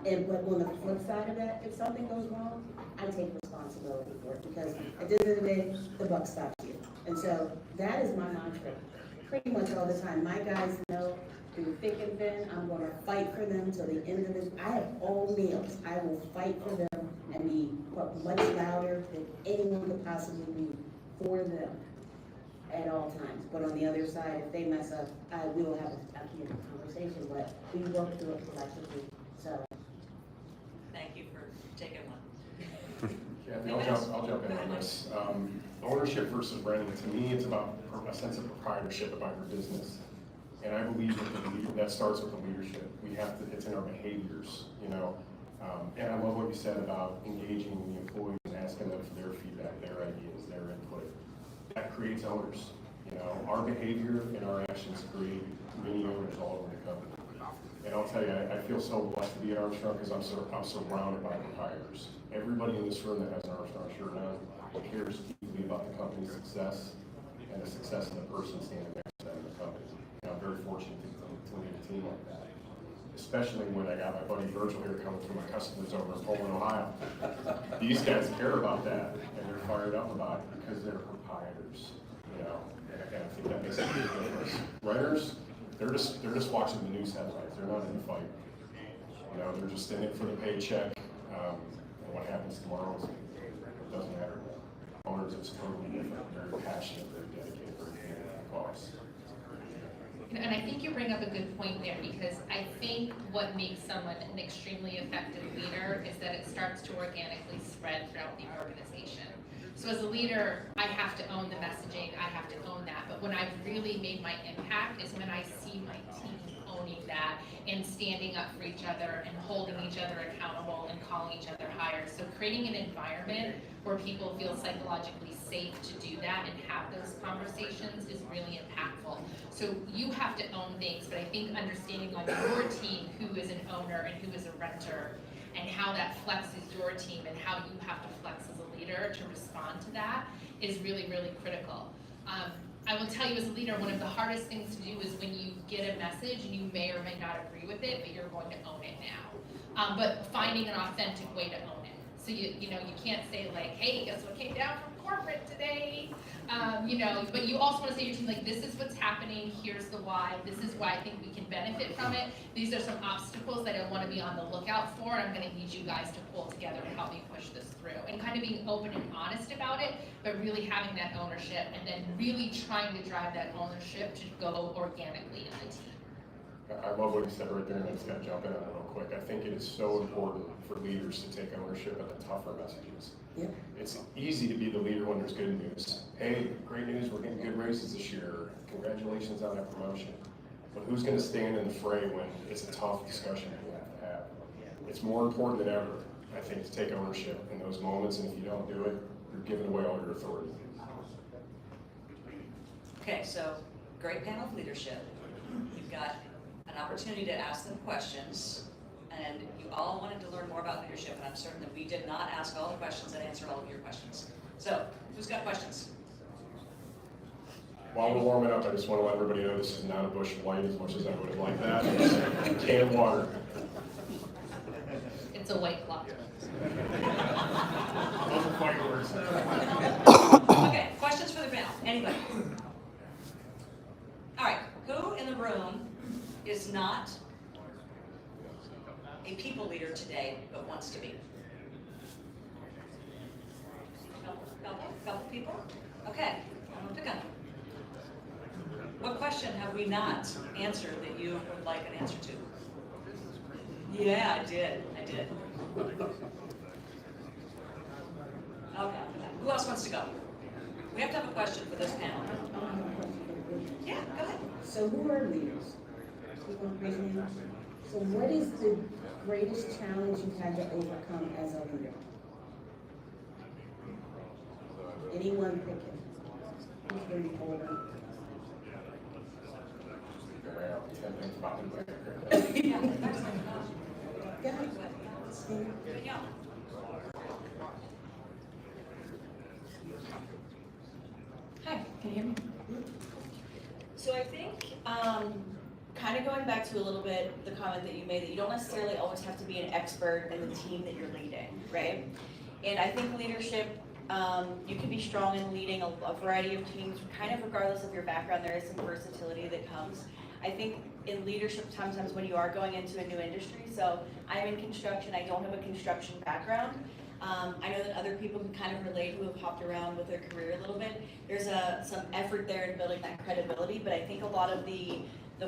But on the flip side of that, if something goes wrong, I take responsibility for it because at the end of the day, the buck stops you. And so that is my mantra pretty much all the time. My guys know through thick and thin, I'm going to fight for them till the end of this. I have all meals. I will fight for them and be much louder than anyone could possibly be for them at all times. But on the other side, if they mess up, we will have a conversation, but we work through it collectively. So, Thank you for taking one. Yeah, I'll jump in on this. Ownership versus renting, to me, it's about a sense of proprietorship about your business. And I believe that starts with the leadership. It's in our behaviors, you know. And I love what you said about engaging the employees and asking them for their feedback, their ideas, their input. That creates owners. You know, our behavior and our actions create many owners all over the company. And I'll tell you, I feel so blessed to be at Armstrong because I'm surrounded by proprietors. Everybody in this room that has an Armstrong shirt on cares deeply about the company's success and the success of the person standing next to them in the company. And I'm very fortunate to lead a team like that. Especially when I got my buddy Virgil here coming from my customers over in Poland, Ohio. These guys care about that and they're fired up about it because they're proprietors. You know, and I think that makes a big difference. Renters, they're just watching the news headlines. They're not in the fight. You know, they're just in it for the paycheck. And what happens tomorrow doesn't matter. Owners, it's totally different. Very passionate, very dedicated, very committed to the cause. And I think you bring up a good point there because I think what makes someone an extremely effective leader is that it starts to organically spread throughout the organization. So as a leader, I have to own the messaging, I have to own that. But when I've really made my impact is when I see my team owning that and standing up for each other and holding each other accountable and calling each other higher. So creating an environment where people feel psychologically safe to do that and have those conversations is really impactful. So you have to own things, but I think understanding on your team who is an owner and who is a renter and how that flexes your team and how you have to flex as a leader to respond to that is really, really critical. I will tell you as a leader, one of the hardest things to do is when you get a message and you may or may not agree with it, but you're going to own it now. But finding an authentic way to own it. So you can't say like, hey, guess what came down from corporate today? But you also want to say to your team, like, this is what's happening, here's the why, this is why I think we can benefit from it. These are some obstacles that I want to be on the lookout for, and I'm going to need you guys to pull together to help me push this through. And kind of being open and honest about it, but really having that ownership, and then really trying to drive that ownership to go organically in the team. I love what you said right there, and I just got to jump in on it real quick. I think it is so important for leaders to take ownership of the tougher messages. yeah. It's easy to be the leader when there's good news. Hey, great news, we're getting good raises this year. Congratulations on that promotion. But who's going to stand in the fray when it's a tough discussion we have to have? It's more important than ever, I think, to take ownership in those moments, and if you don't do it, you're giving away all your authority. Okay, so great panel of leadership. You've got an opportunity to ask them questions, and you all wanted to learn more about leadership, and I'm certain that we did not ask all the questions and answer all of your questions. So, who's got questions? While we're warming up, I just want to let everybody know this is not a Busch Light as much as I would have liked that. It's a can of water. It's a white clock. Those are fighting words. Okay, questions for the panel? Anybody? All right, who in the room is not a people leader today, but wants to be? Couple people? Okay, I'm gonna pick on you. What question have we not answered that you would like an answer to? Yeah, I did. Okay, who else wants to go? We have to have a question for this panel. Yeah, go ahead. So who are leaders? So what is the greatest challenge you've had to overcome as a leader? Anyone picking? Who's going to be older? Go ahead. So I think, kind of going back to a little bit the comment that you made, that you don't necessarily always have to be an expert in the team that you're leading, right? And I think leadership, you can be strong in leading a variety of teams, kind of regardless of your background. There is some versatility that comes. I think in leadership, sometimes when you are going into a new industry, so I'm in construction, I don't have a construction background. I know that other people can kind of relate who have hopped around with their career a little bit. There's some effort there in building that credibility, but I think a lot of the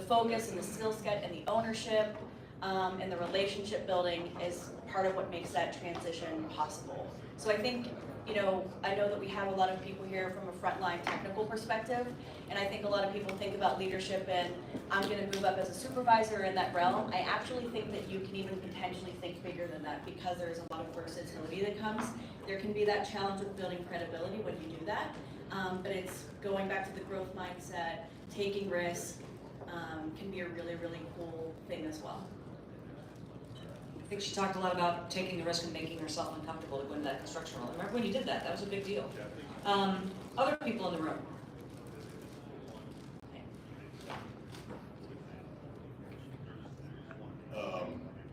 focus and the skill set and the ownership and the relationship building is part of what makes that transition possible. So I think, you know, I know that we have a lot of people here from a frontline technical perspective, and I think a lot of people think about leadership and I'm gonna move up as a supervisor in that realm. I actually think that you can even potentially think bigger than that because there's a lot of versatility that comes. There can be that challenge with building credibility when you do that, but it's going back to the growth mindset, taking risks, can be a really, really cool thing as well. I think she talked a lot about taking the risk and making herself uncomfortable to go into that construction role. Remember when you did that? That was a big deal. Other people in the room.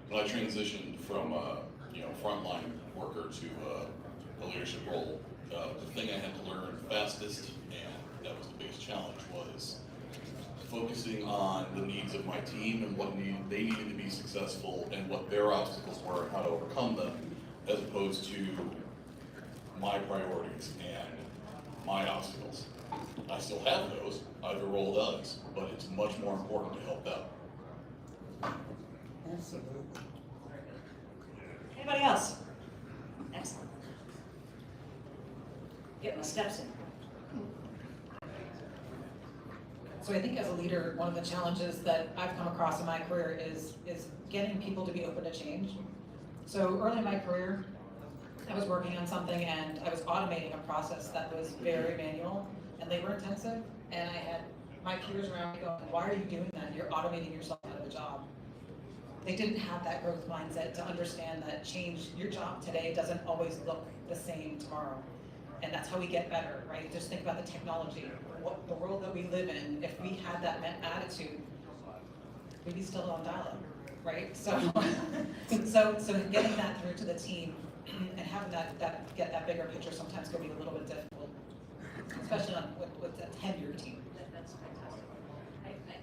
When I transitioned from frontline worker to a leadership role, the thing I had to learn fastest, and that was the biggest challenge, was focusing on the needs of my team and what they needed to be successful and what their obstacles were and how to overcome them, as opposed to my priorities and my obstacles. I still have those, either role does, but it's much more important to help them. Absolutely. Anybody else? Excellent. Get my steps in. So I think as a leader, one of the challenges that I've come across in my career is getting people to be open to change. So early in my career, I was working on something and I was automating a process that was very manual and labor intensive. And I had my peers around me going, why are you doing that? You're automating yourself out of a job. They didn't have that growth mindset to understand that change, your job today doesn't always look the same tomorrow. And that's how we get better, right? Just think about the technology, the world that we live in. If we had that attitude, we'd be still on dial-up, right? So, so getting that through to the team and having get that bigger picture sometimes can be a little bit difficult, especially with a tenured team. That's fantastic.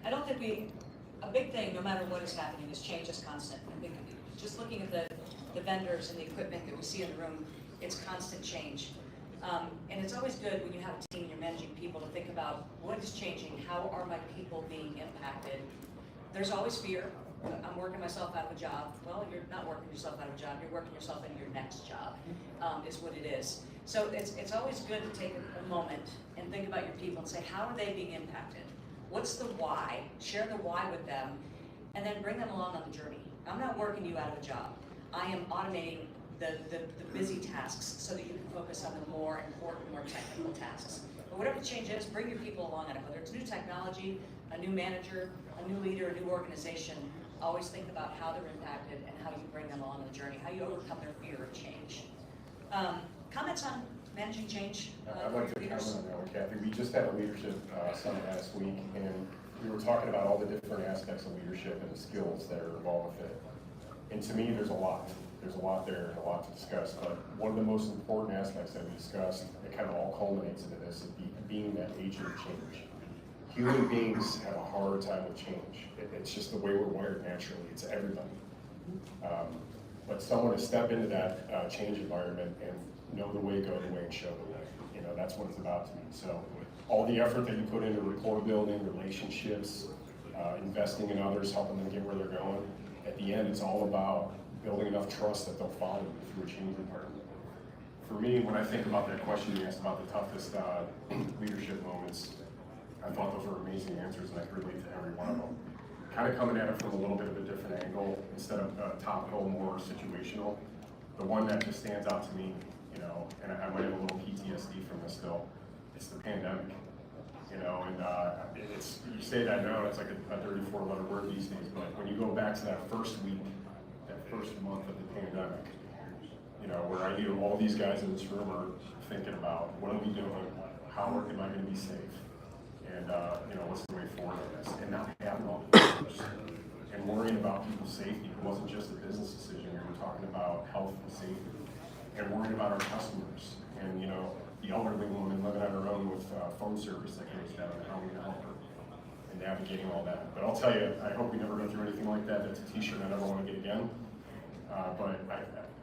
I don't think a big thing, no matter what is happening, is change is constant. I think just looking at the vendors and the equipment that we see in the room, it's constant change. And it's always good when you have a team and you're managing people to think about what is changing, how are my people being impacted. There's always fear. I'm working myself out of a job. Well, you're not working yourself out of a job, you're working yourself into your next job, is what it is. So it's always good to take a moment and think about your people and say, how are they being impacted? What's the why? Share the why with them, and then bring them along on the journey. I'm not working you out of a job. I am automating the busy tasks so that you can focus on the more important, more technical tasks. But whatever the change is, bring your people along on it. Whether it's new technology, a new manager, a new leader, a new organization, always think about how they're impacted and how you bring them along on the journey, how you overcome their fear of change. Comments on managing change? I'd like to comment on that one, Kathy. We just had a leadership summit last week, and we were talking about all the different aspects of leadership and the skills that are involved with it. And to me, there's a lot. There's a lot there and a lot to discuss, but one of the most important aspects that we discussed, it kind of all culminates into this, is being that agent of change. Human beings have a hard time with change. It's just the way we're wired naturally. It's everybody. But someone to step into that change environment and know the way, go the way, and show the way. You know, that's what it's about to me. So all the effort that you put into rapport building, relationships, investing in others, helping them get where they're going, at the end, it's all about building enough trust that they'll follow you through a change environment. For me, when I think about that question you asked about the toughest leadership moments, I thought those were amazing answers, and I could relate to every one of them. Kind of coming at it from a little bit of a different angle, instead of topical, more situational. The one that just stands out to me, you know, and I might have a little PTSD from this still, it's the pandemic. You know, and it's, you say that now, it's like a 34-letter word these days, but when you go back to that first week, that first month of the pandemic, you know, where I knew all these guys in this room are thinking about, what are we doing? How am I going to be safe? and, what's the way forward on this, and not having all the answers, and worrying about people's safety. It wasn't just a business decision, we were talking about health and safety, and worrying about our customers, and, the elderly woman living on her own with phone service that goes down, and how we can help her, and navigating all that. But I'll tell you, I hope we never go through anything like that. That's a t-shirt I never want to get again.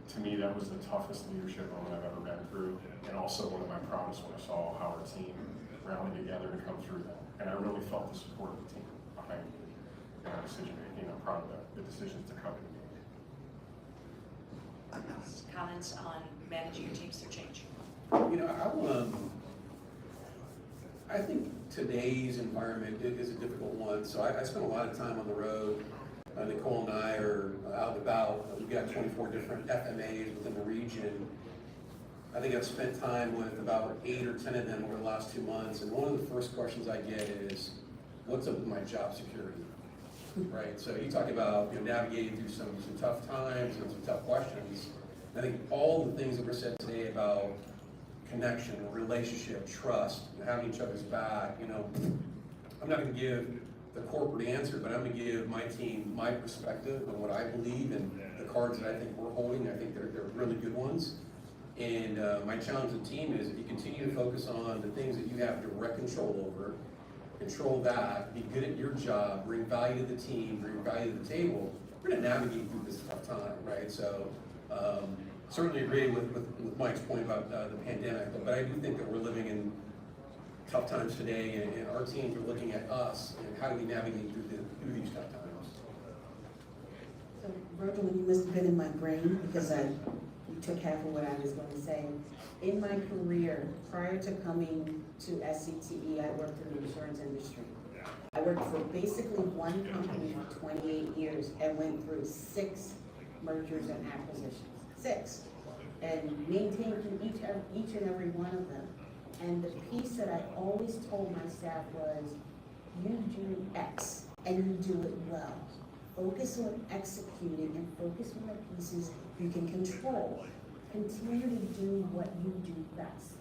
To me, that was the toughest leadership moment I've ever been through, and also one of my proudest when I saw how our team rallied together to come through that. And I really felt the support of the team behind our decision making. I'm proud of the decisions the company made. Comments on managing your teams through change? I think today's environment is a difficult one. So I spent a lot of time on the road. Nicole and I are out and about. We've got 24 different FMAs within the region. I think I've spent time with about 8 or 10 of them over the last 2 months. And one of the first questions I get is, what's up with my job security? Right, so you talk about navigating through some tough times and some tough questions. I think all the things that were said today about connection, relationship, trust, having each other's back, I'm not going to give the corporate answer, but I'm going to give my team my perspective on what I believe and the cards that I think we're holding. I think they're really good ones. And my challenge to the team is if you continue to focus on the things that you have direct control over, control that, be good at your job, bring value to the team, bring value to the table, we're going to navigate through this tough time, right? So certainly agree with Mike's point about the pandemic, but I do think that we're living in tough times today, and our teams are looking at us and how do we navigate through these tough times. So, Virgil, you must have been in my brain because you took half of what I was going to say. In my career, prior to coming to SCTE, I worked in the insurance industry. I worked for basically one company for 28 years and went through 6 mergers and acquisitions. 6. And maintained each and every one of them. And the piece that I always told my staff was, you do X and you do it well. Focus on executing and focus on the pieces you can control. Continue to do what you do best.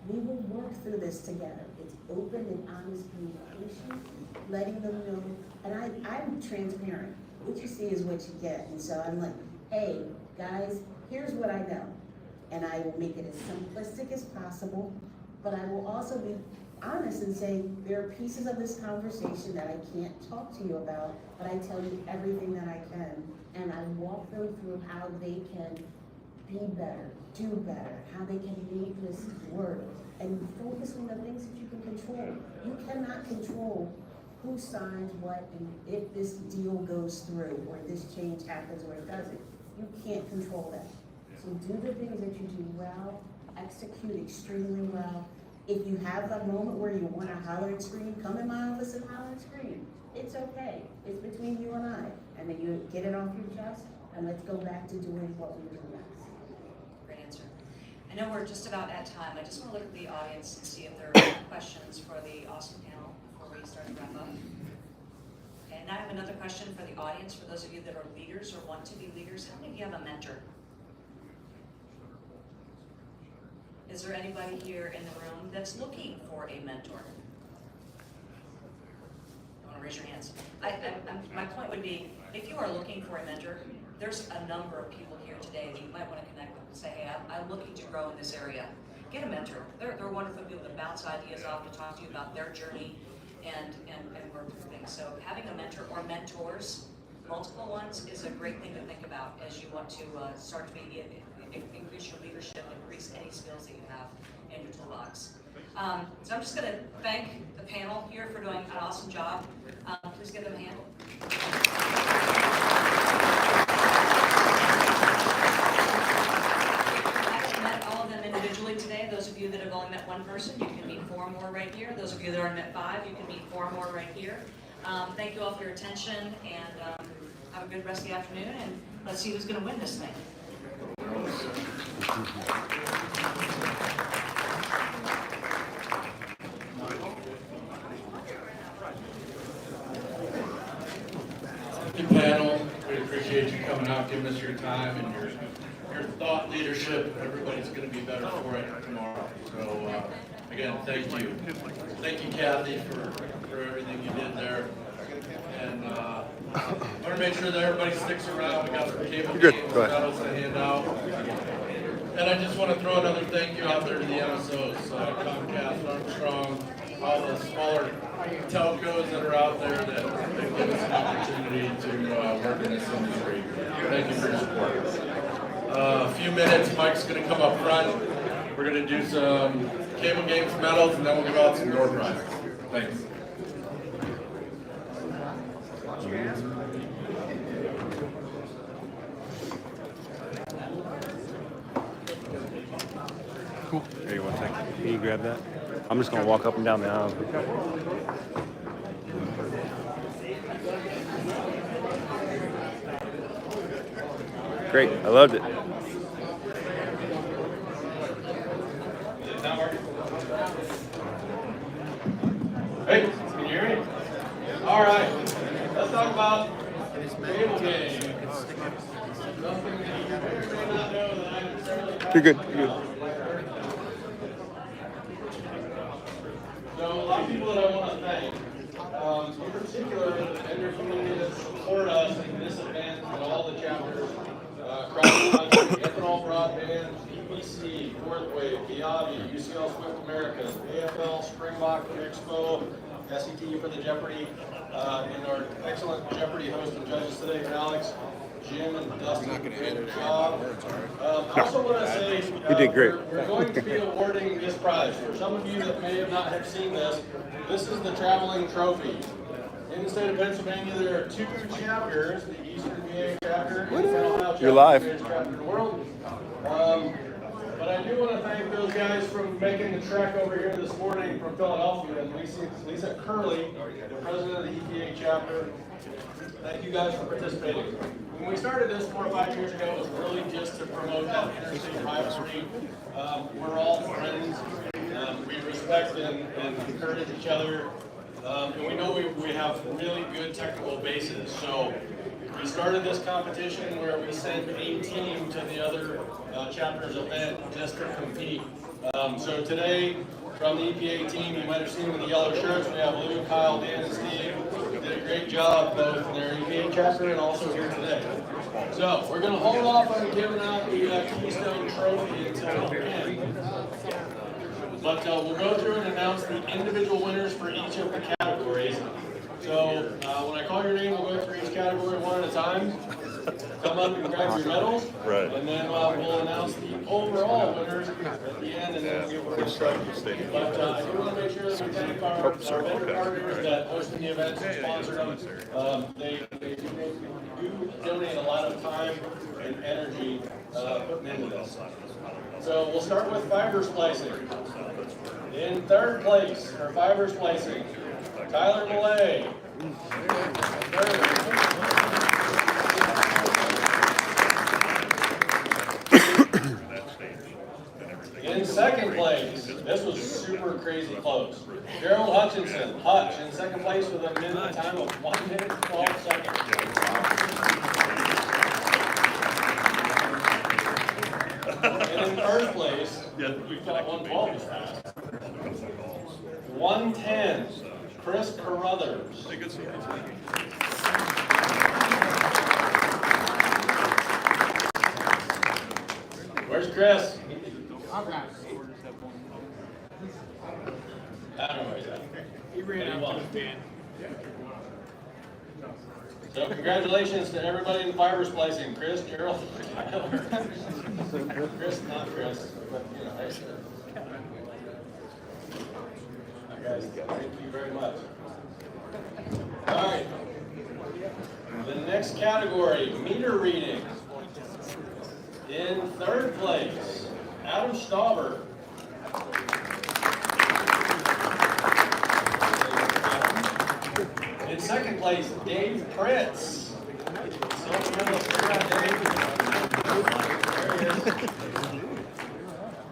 We will work through this together. It's open and honest communication, letting them know, and I'm transparent. What you see is what you get. And so I'm like, hey, guys, here's what I know. And I will make it as simplistic as possible, but I will also be honest and say, there are pieces of this conversation that I can't talk to you about, but I tell you everything that I can, and I walk them through how they can be better, do better, how they can make this work, and focus on the things that you can control. You cannot control who signs what, and if this deal goes through, or this change happens or it doesn't. You can't control that. So do the things that you do well, execute extremely well. If you have a moment where you want to holler and scream, come in my office and holler and scream. It's okay. It's between you and I. And then you get it off your chest, and let's go back to doing what we do next. Great answer. I know we're just about at time. I just want to look at the audience and see if there are any questions for the awesome panel before we start to wrap up. And I have another question for the audience, for those of you that are leaders or want to be leaders. How many of you have a mentor? Is there anybody here in the room that's looking for a mentor? You want to raise your hands? My point would be, if you are looking for a mentor, there's a number of people here today that you might want to connect with and say, hey, I'm looking to grow in this area. Get a mentor. They're wonderful people to bounce ideas off, to talk to you about their journey and work through things. So having a mentor or mentors, multiple ones, is a great thing to think about as you want to start to increase your leadership, increase any skills that you have in your toolbox. So I'm just going to thank the panel here for doing an awesome job. Please give them a hand. I've met all of them individually today. Those of you that have only met one person, you can meet 4 more right here. Those of you that already met 5, you can meet 4 more right here. Thank you all for your attention, and have a good rest of the afternoon, and let's see who's going to win this thing. Thank you, panel. We appreciate you coming out, giving us your time and your thought leadership. Everybody's going to be better for it tomorrow. So Again, thank you. Thank you, Kathy, for everything you did there. And I want to make sure that everybody sticks around. We got some cable games, medals to hand out. And I just want to throw another thank you out there to the MSOs, Comcast, Armstrong, all the smaller telcos that are out there that give us an opportunity to work in this industry. Thank you for your support. A few minutes, Mike's going to come up front. We're going to do some cable games medals, and then we'll give out some door prizes. Thanks. Cool. Here, you want to take? Can you grab that? I'm just going to walk up and down the aisle. Great. I loved it. Hey, can you hear me? All right. Let's talk about cable games. Something that you may not know that I necessarily You're good. You're good. So a lot of people that I want to thank, in particular the vendor community that support us in this event and all the chapters, Ethanol Broadband, PPC, Fourth Wave, Viavi, UCL Swift America, AFL, Springbok Expo, SCTE for the Jeopardy, and our excellent Jeopardy host and judges today, Alex, Jim, and Dustin. Good job. I also want to say You did great. we're going to be awarding this prize. For some of you that may have not have seen this, this is the traveling trophy. In the state of Pennsylvania, there are 2 chapters, the Eastern VA chapter and the Penn-Ohio chapter. You're live. The biggest chapter in the world. But I do want to thank those guys from making the trek over here this morning from Philadelphia, and Lisa Curley, the president of the EPA chapter. Thank you guys for participating. When we started this 4 or 5 years ago, it was really just to promote that interstate rivalry. We're all friends. We respect and encourage each other. And we know we have really good technical bases. So we started this competition where we sent a team to the other chapter's event just to compete. So today, from the EPA team, you might have seen in the yellow shirts, we have Lou, Kyle, Dan, and Steve. Did a great job both in their EPA chapter and also here today. So we're going to hold off on giving out the Keystone Trophy until the end. But we'll go through and announce the individual winners for each of the categories. So when I call your name, we'll go through each category one at a time. Come up and grab your medals. Right. And then we'll announce the overall winners at the end, and then we'll give a But I do want to make sure that we thank our vendor partners that hosted the events and sponsored them. They do donate a lot of time and energy putting into this. So we'll start with fiber splicing. In third place for fiber splicing, Tyler Millay. In second place, this was super crazy close, Gerald Hutchinson, Hutch, in second place with a time of 1 minute 12 seconds. And in third place, we thought 112 was fast. 110, Chris Carruthers. Where's Chris? I don't know where he's at. He ran out of the fan. So congratulations to everybody in fiber splicing. Chris, Gerald, Chris, not Chris, but you know, guys, thank you very much. All right. The next category, meter reading. In third place, Adam Stauber. In second place, Dave Pritz.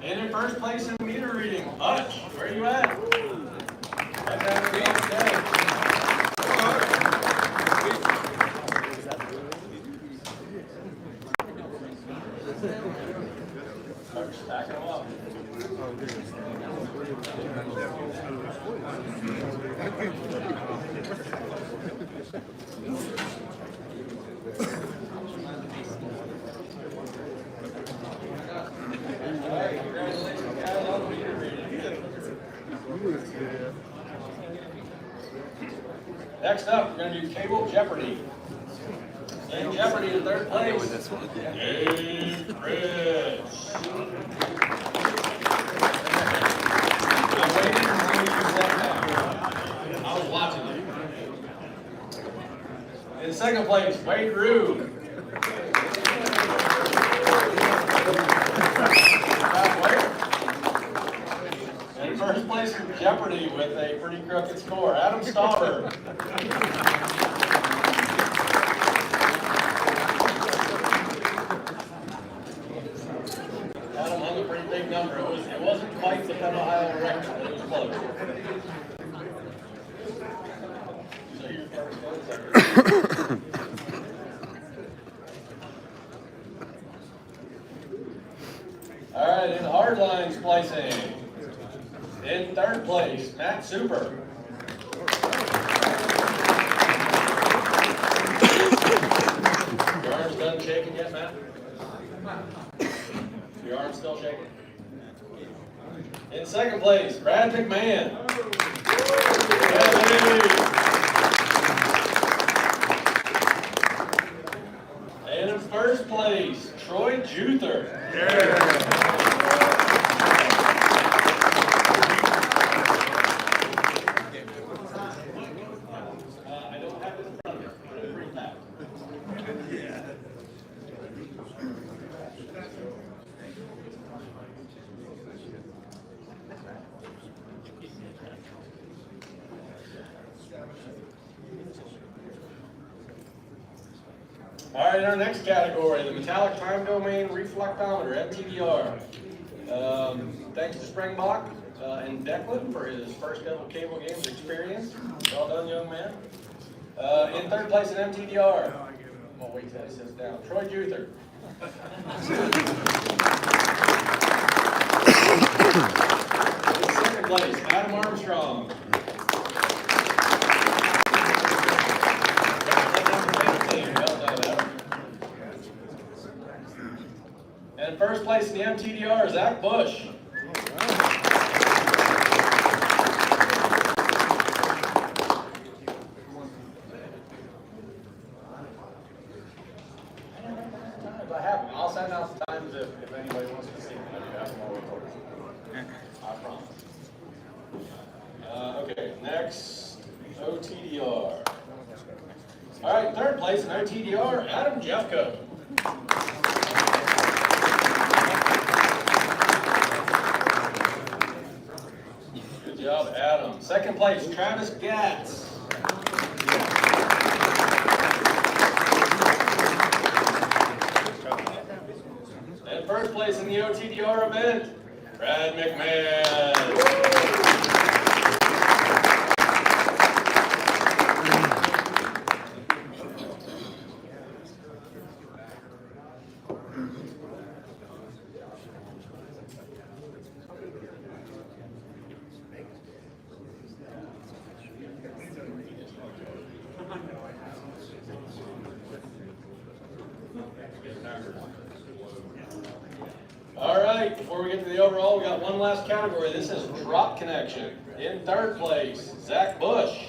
And in first place in meter reading, Hutch. Where are you at? Stacking them up. Next up, we're going to do Cable Jeopardy. In Jeopardy in third place, Dave Rich. I'm waiting for you to set that. I was watching it. In second place, Wade Rue. In first place in Jeopardy with a pretty crooked score, Adam Stauber. Adam hung a pretty big number. It wasn't quite the Penn-Ohio record, but it was close. So you're first. All right, in hard lines placing. In third place, Matt Super. Your arm's done shaking yet, Matt? Your arm's still shaking? In second place, Brad McMahon. And in first place, Troy Juther. I don't have it in front of me. I'm going to bring that. All right, our next category, the Metallic Time Domain Reflectometer, MTDR. Thanks to Springbok and Declan for his first ever cable games experience. Well done, young man. In third place in MTDR. Oh, wait till he sits down. Troy Juther. In second place, Adam Armstrong. And in first place in the MTDR, Zach Bush. If I have them, I'll send out the times if anybody wants to see them. I have them all recorded. I promise. Okay, next, OTDR. All right, third place in OTDR, Adam Jeffco. Good job, Adam. Second place, Travis Gatz. And first place in the OTDR event, Brad McMahon. All right, before we get to the overall, we got one last category. This is drop connection. In third place, Zach Bush.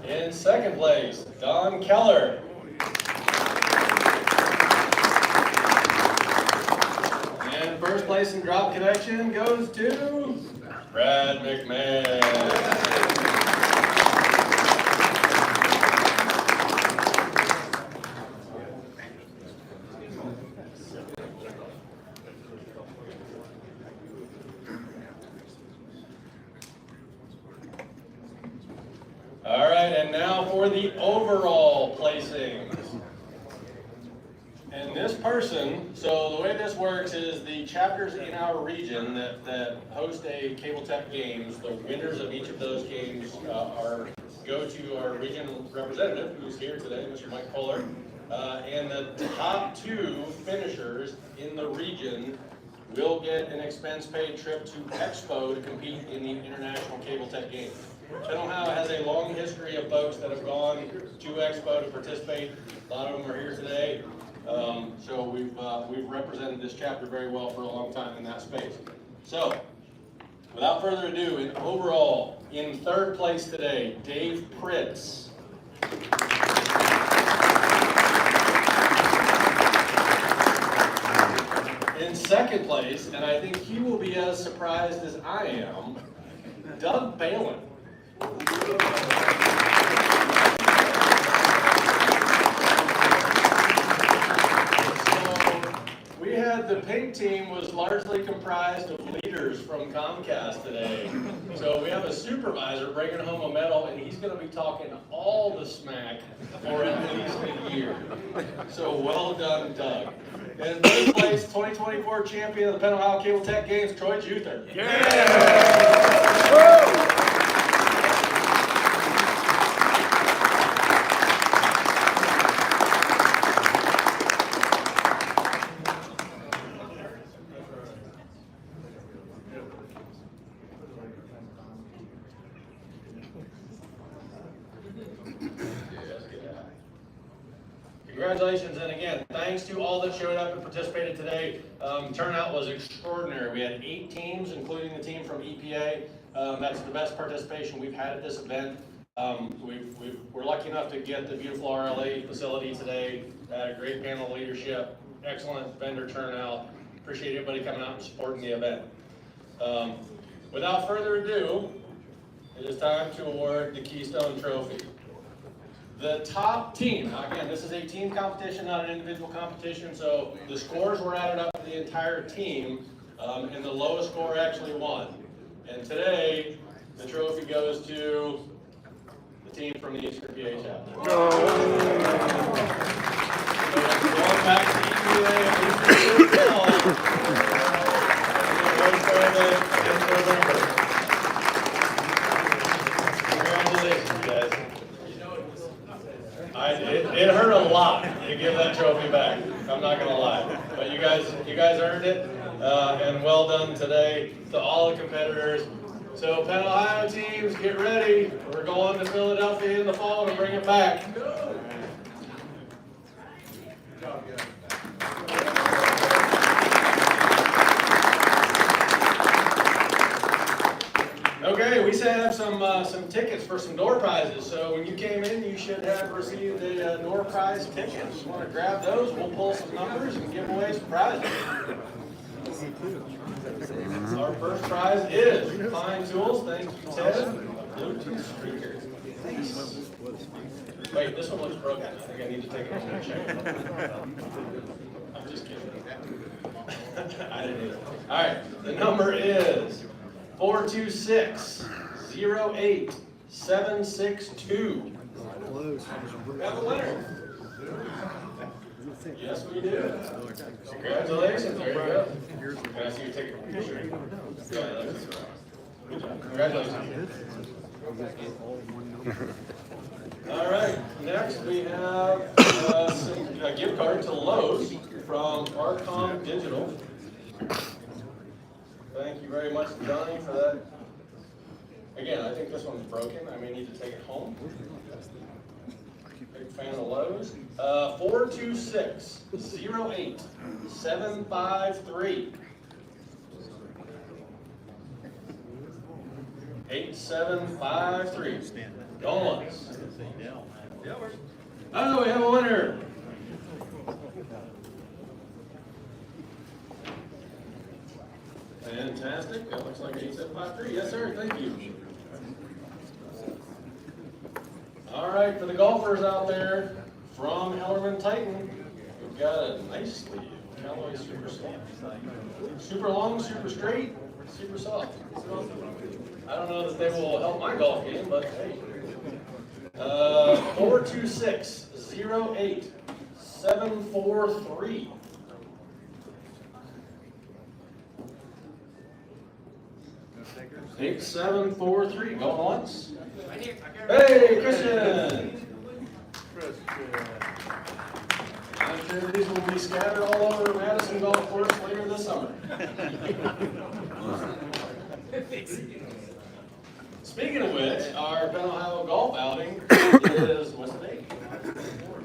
In second place, Don Keller. And first place in drop connection goes to Brad McMahon. All right, and now for the overall placings. And this person, so the way this works is the chapters in our region that host a Cable Tech Games, the winners of each of those games go to our regional representative, who's here today, Mr. Mike Kohler, and the top two finishers in the region will get an expense-paid trip to Expo to compete in the International Cable Tech Games. Penn-Ohio has a long history of folks that have gone to Expo to participate. A lot of them are here today. So we've represented this chapter very well for a long time in that space. So, without further ado, in overall, in third place today, Dave Pritz. In second place, and I think he will be as surprised as I am, Doug Balin. We had the pink team was largely comprised of leaders from Comcast today. So we have a supervisor bringing home a medal, and he's going to be talking all the smack for at least a year. So well done, Doug. And in third place, 2024 champion of the Penn-Ohio Cable Tech Games, Troy Juther. Congratulations, and again, thanks to all that showed up and participated today. Turnout was extraordinary. We had 8 teams, including the team from EPA. That's the best participation we've had at this event. We're lucky enough to get the beautiful RLA facility today. Had a great panel leadership, excellent vendor turnout. Appreciate everybody coming out and supporting the event. Without further ado, it is time to award the Keystone Trophy. The top team, now again, this is a team competition, not an individual competition, so the scores were added up for the entire team, and the lowest score actually won. And today, the trophy goes to the team from the Eastern PA chapter. So, going back to EPA and Eastern Congratulations, guys. It hurt a lot to give that trophy back. I'm not gonna lie, but you guys earned it, and well done today to all the competitors. So Penn-Ohio teams, get ready. We're going to Philadelphia in the fall to bring it back. Okay, we have some tickets for some door prizes. So when you came in, you should have received a door prize ticket. If you want to grab those, we'll pull some numbers and give away some prizes. Our first prize is Fine Tools. Thank you, Ted. Bluetooth speaker. Wait, this one looks broken. I think I need to take it home and check. I'm just kidding. I didn't either. All right, the number is 426-08762. We have a winner. Yes, we do. Congratulations. There you go. Can I see you take a picture? Good job. Congratulations. All right. Next, we have a gift card to Lowe's from Arcom Digital. Thank you very much, Johnny, for that. Again, I think this one's broken. I may need to take it home. Big fan of Lowe's. 426-08753. 8753. Going once. Oh, we have a winner. Fantastic. That looks like 8753. Yes, sir. Thank you. All right, for the golfers out there from Hellerman Titan, we've got a nice sleeve. Callaway Super Soft. Super long, super straight, super soft. I don't know that they will help my golf game, but hey. 426-08743. Eight, 743. Going once. Hey, Christian. Activities will be scattered all over Madison Golf Course later this summer. Speaking of which, our Penn-Ohio golf outing is, what's the date?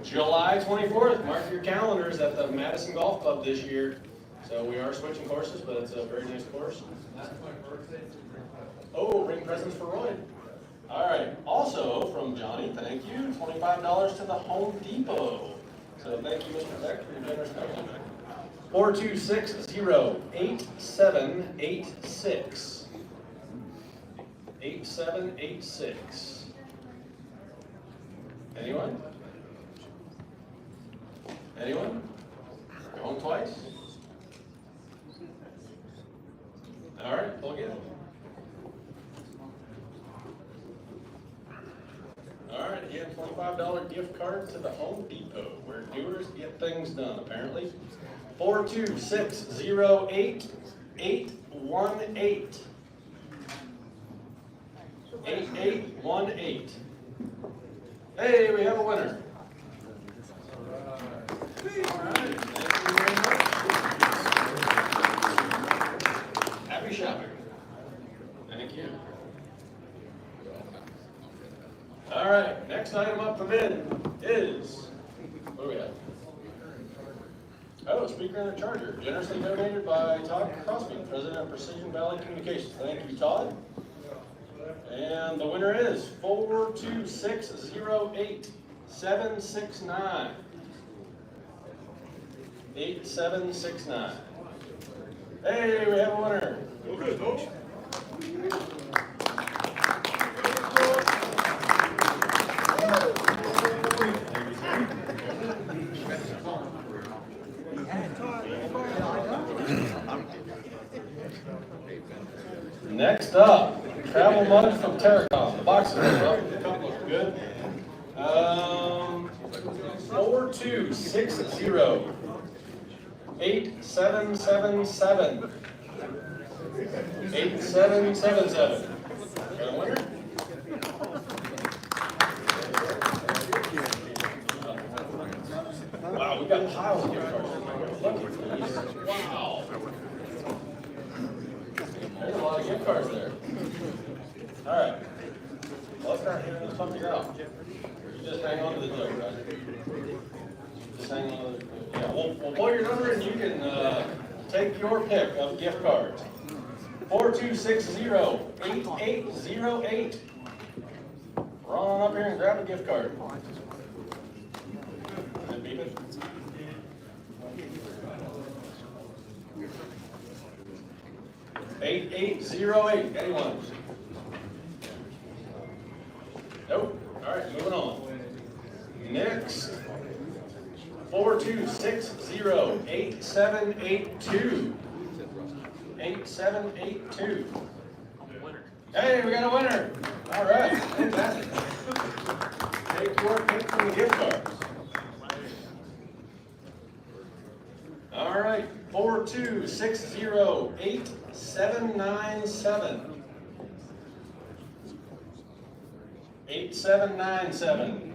July 24th. Mark your calendars at the Madison Golf Club this year. So we are switching courses, but it's a very nice course. That's my birthday. Oh, bring presents for Roy. All right. Also from Johnny, thank you. $25 to the Home Depot. So thank you, Mr. Beck, for your generous donation. 426-08786. 8786. Anyone? Anyone? Going twice? All right, plug in. All right, again, $25 gift card to the Home Depot, where doers get things done, apparently. 426-08818. 8818. Hey, we have a winner. All right, thank you very much. Happy shopping. Thank you. All right, next item up for bid is, what do we have? Oh, speaker and a charger, generously donated by Todd Crosby, President of Precision Valley Communications. Thank you, Todd. And the winner is 426-08769. 8769. Hey, we have a winner. Okay, folks. Next up, travel mugs from Terracom. The boxes are up. The cup looks good. 4260-8777. 8777. Got a winner? Wow, we got piles of gift cards. Look at these. Wow. There's a lot of gift cards there. All right. Well, let's start handing these puppies out. You just hang on to the joke, guys. Just hang on to the, yeah, we'll pull your number and you can take your pick of gift cards. 426-08808. Run on up here and grab a gift card. Is it beeping? $8808. Anyone? Nope. All right, moving on. Next, 426-08782. 8782. Hey, we got a winner. All right, fantastic. Take your pick from the gift cards. All right, 426-08797. 8797.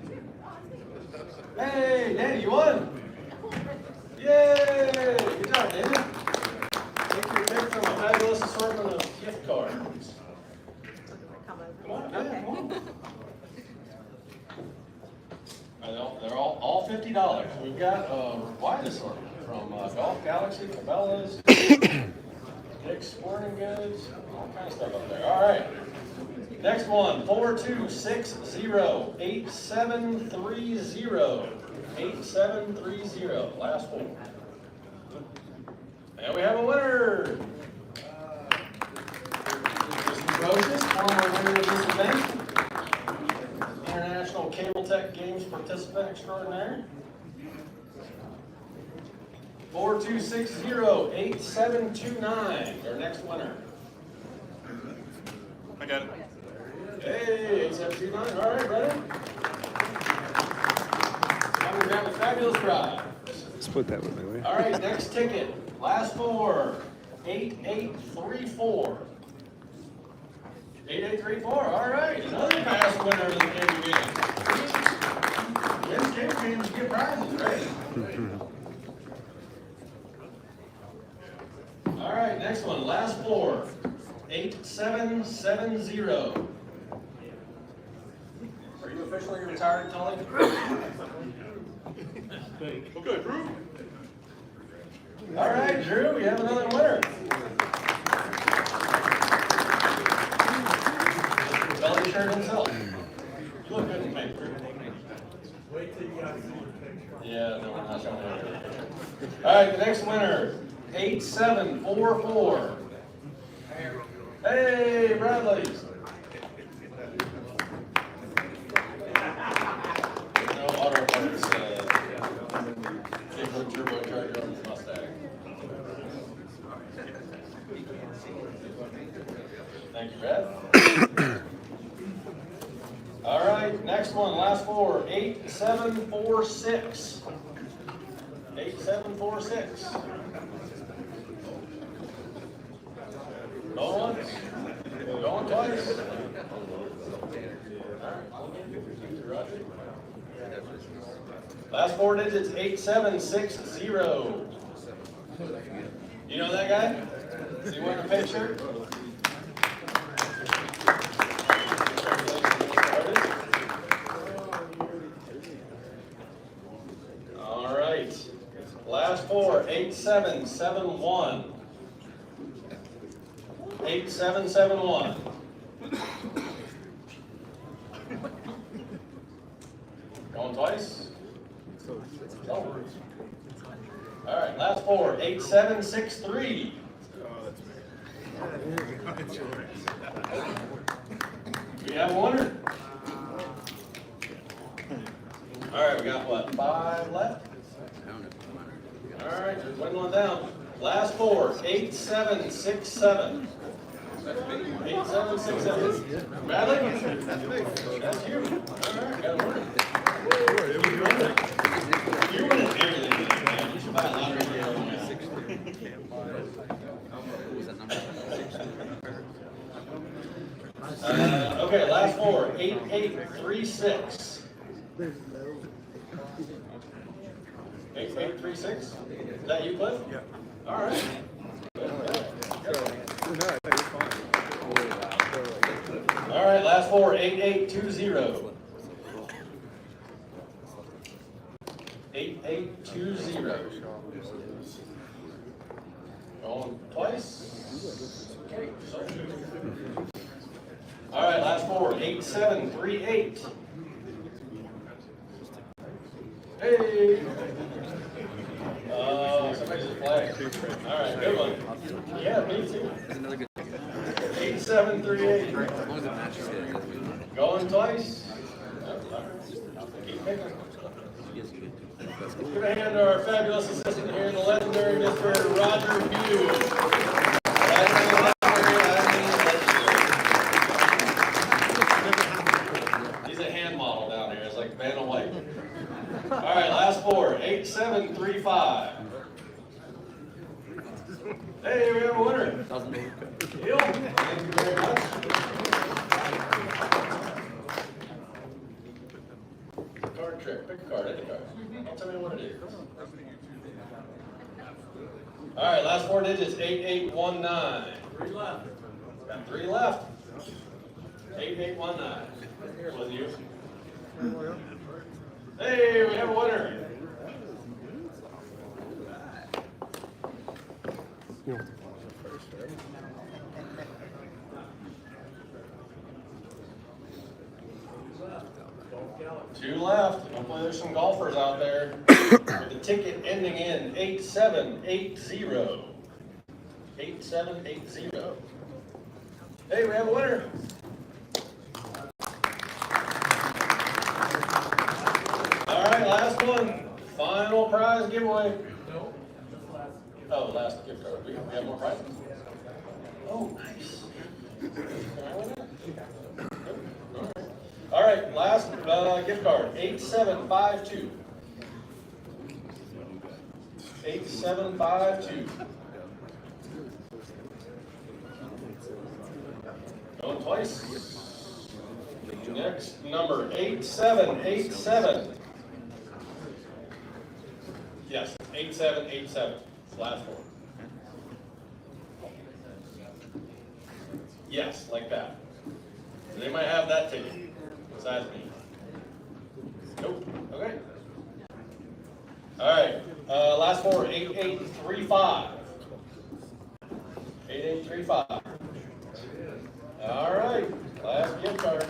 Hey, Danny, you won. Yay! Good job, Danny. Take your pick from a fabulous assortment of gift cards. Come on, Dan, come on. They're all $50. We've got a wide assortment from Golf Galaxy, Cabela's, Dick's Sporting Goods, all kinds of stuff up there. All right. Next one, 426-08730. 8730. Last four. And we have a winner. Mr. Moses, former winner of this event. International Cable Tech Games participant extraordinaire. 426-08729. Our next winner. I got it. Hey, 8729. All right, brother. Now we have a fabulous prize. Split that with me, will you? All right, next ticket. Last four. 8834. 8834. All right, another past winner of the cable game. table games, get prizes, right? All right, next one, last four, 8770. Are you officially retired, Tully? Okay, Drew. All right, Drew, we have another winner. Tully shirt himself. You look good in pink, Drew. Wait till you guys see your picture. Yeah, no, we're not showing that. All right, the next winner, 8744. Hey, Bradley. No auto parts, big turbocharger on the Mustang. Thank you, Brad. All right, next one, last four, 8746. 8746. Going once, going twice. Last four digits, 8760. You know that guy? Is he wearing a pink shirt? All right. Last four, 8771. 8771. Going twice? No. All right, last four, 8763. We have a winner. All right, we got what, 5 left? All right, just dwindling down. Last four, 8767. 8767. Bradley? That's you. All right, got a winner. You're winning everything, man. You should buy a lottery ticket. Okay, last four, 8836. 8836? Is that you, Cliff? Yeah. All right. All right, last four, 8820. 8820. Going twice. Okay. All right, last four, 8738. Hey. Somebody's a flag. All right, good one. Yeah, me too. 8738. As long as it matches it. Going twice. Keep picking. Let's give a hand to our fabulous assistant here, the legendary Mr. Roger Hughes. He's a hand model down here. It's like Vanna White. All right, last four, 8735. Hey, we have a winner. Hill. Thank you very much. Card trick. Pick a card. Any card. Don't tell me what it is. All right, last four digits, 8819. 3 left. Got 3 left. 8819. Was you? Hey, we have a winner. Two left. Hopefully there's some golfers out there with the ticket ending in 8780. 8780. Hey, we have a winner. All right, last one. Final prize giveaway. Oh, last gift card. We have more prizes. Oh, nice. All right, last gift card, 8752. 8752. Going twice. Next number, 8787. Yes, 8787, last four. Yes, like that. They might have that ticket, besides me. Nope, okay. All right, last four, 8835. 8835. All right, last gift card.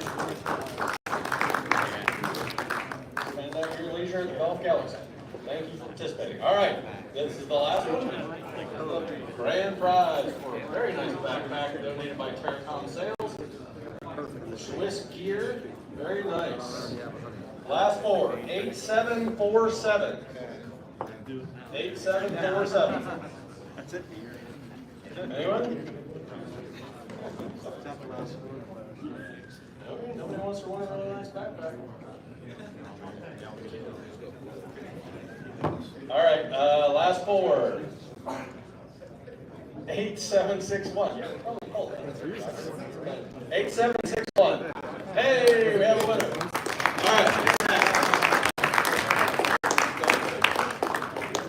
Spend that at your leisure at the Golf Galaxy. Thank you for participating. All right, this is the last one. Grand prize for a very nice backpack donated by Terracom Sales. Swiss gear, very nice. Last four, 8747. 8747. That's it. Anyone? Okay, nobody wants to win a really nice backpack. All right, last four. 8761. 8761. Hey, we have a winner. All right.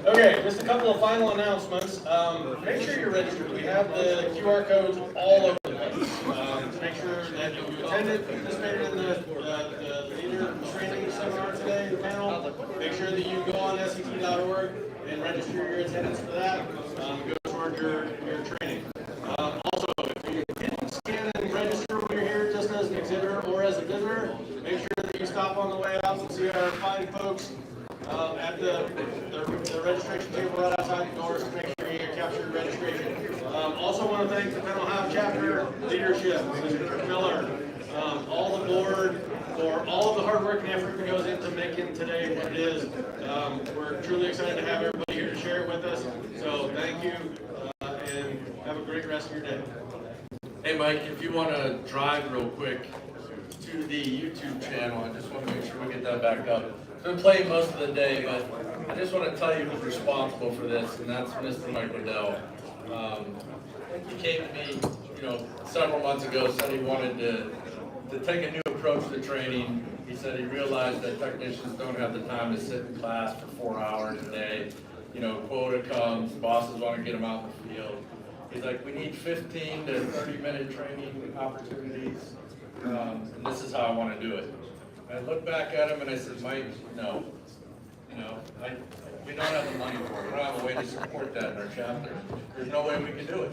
Okay, just a couple of final announcements. Make sure you're registered. We have the QR codes all over the place. Make sure that you attended, participated in the leader training seminar today, the panel. Make sure that you go on SCTE.org and register your attendance for that. Go toward your training. Also, if you didn't scan and register when you're here just as an exhibitor or as a visitor, make sure that you stop on the way out and see our fine folks at the registration table right outside the doors to make sure you capture your registration. Also want to thank the Penn-Ohio chapter leadership, Mr. Miller, all the board, for all of the hard work and effort that goes into making today what it is. We're truly excited to have everybody here to share it with us. So thank you, and have a great rest of your day. Hey Mike, if you want to drive real quick to the YouTube channel, I just want to make sure we get that back up. I've been playing most of the day, but I just want to tell you who's responsible for this, and that's Mr. Mike Liddell. He came to me, several months ago, said he wanted to take a new approach to training. He said he realized that technicians don't have the time to sit in class for 4 hours a day. Quota comes, bosses want to get them out in the field. He's like, we need 15 to 30-minute training opportunities, and this is how I want to do it. I looked back at him and I said, Mike, no. We don't have the money for it. We don't have a way to support that in our chapter. There's no way we can do it.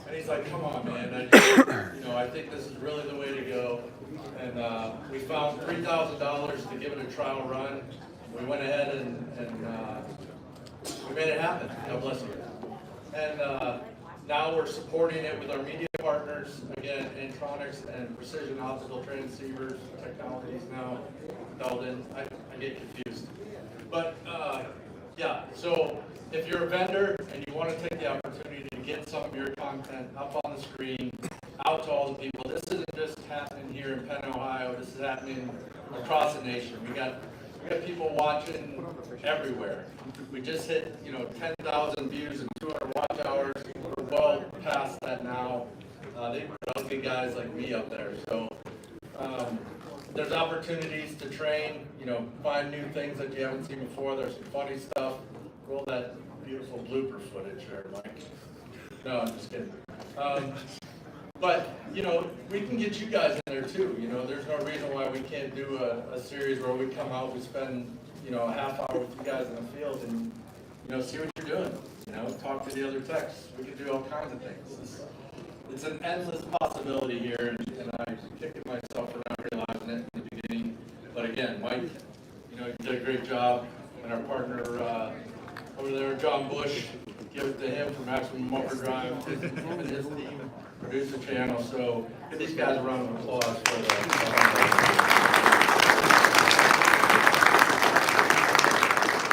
And he's like, come on, man. I think this is really the way to go. And we found $3,000 to give it a trial run. We went ahead and we made it happen. God bless you. And now we're supporting it with our media partners. Again, Intronics and Precision Optical Transceivers technologies now held in. I get confused. But yeah, so if you're a vendor and you want to take the opportunity to get some of your content up on the screen, out to all the people, this isn't just happening here in Penn-Ohio, this is happening across the nation. We got people watching everywhere. We just hit 10,000 views and 200 watch hours. We're well past that now. They put out big guys like me up there. So there's opportunities to train, find new things that you haven't seen before. There's some funny stuff. Roll that beautiful blooper footage there, Mike. No, I'm just kidding. But, we can get you guys in there too. There's no reason why we can't do a series where we come out, we spend, a half hour with you guys in the field and, see what you're doing. Talk to the other techs. We can do all kinds of things. It's an endless possibility here, and I'm kicking myself for not realizing it in the beginning. But again, Mike, you did a great job, and our partner over there, John Bush, give it to him for Maximum Overdrive. Him and his team produce the channel. So give these guys a round of applause for that.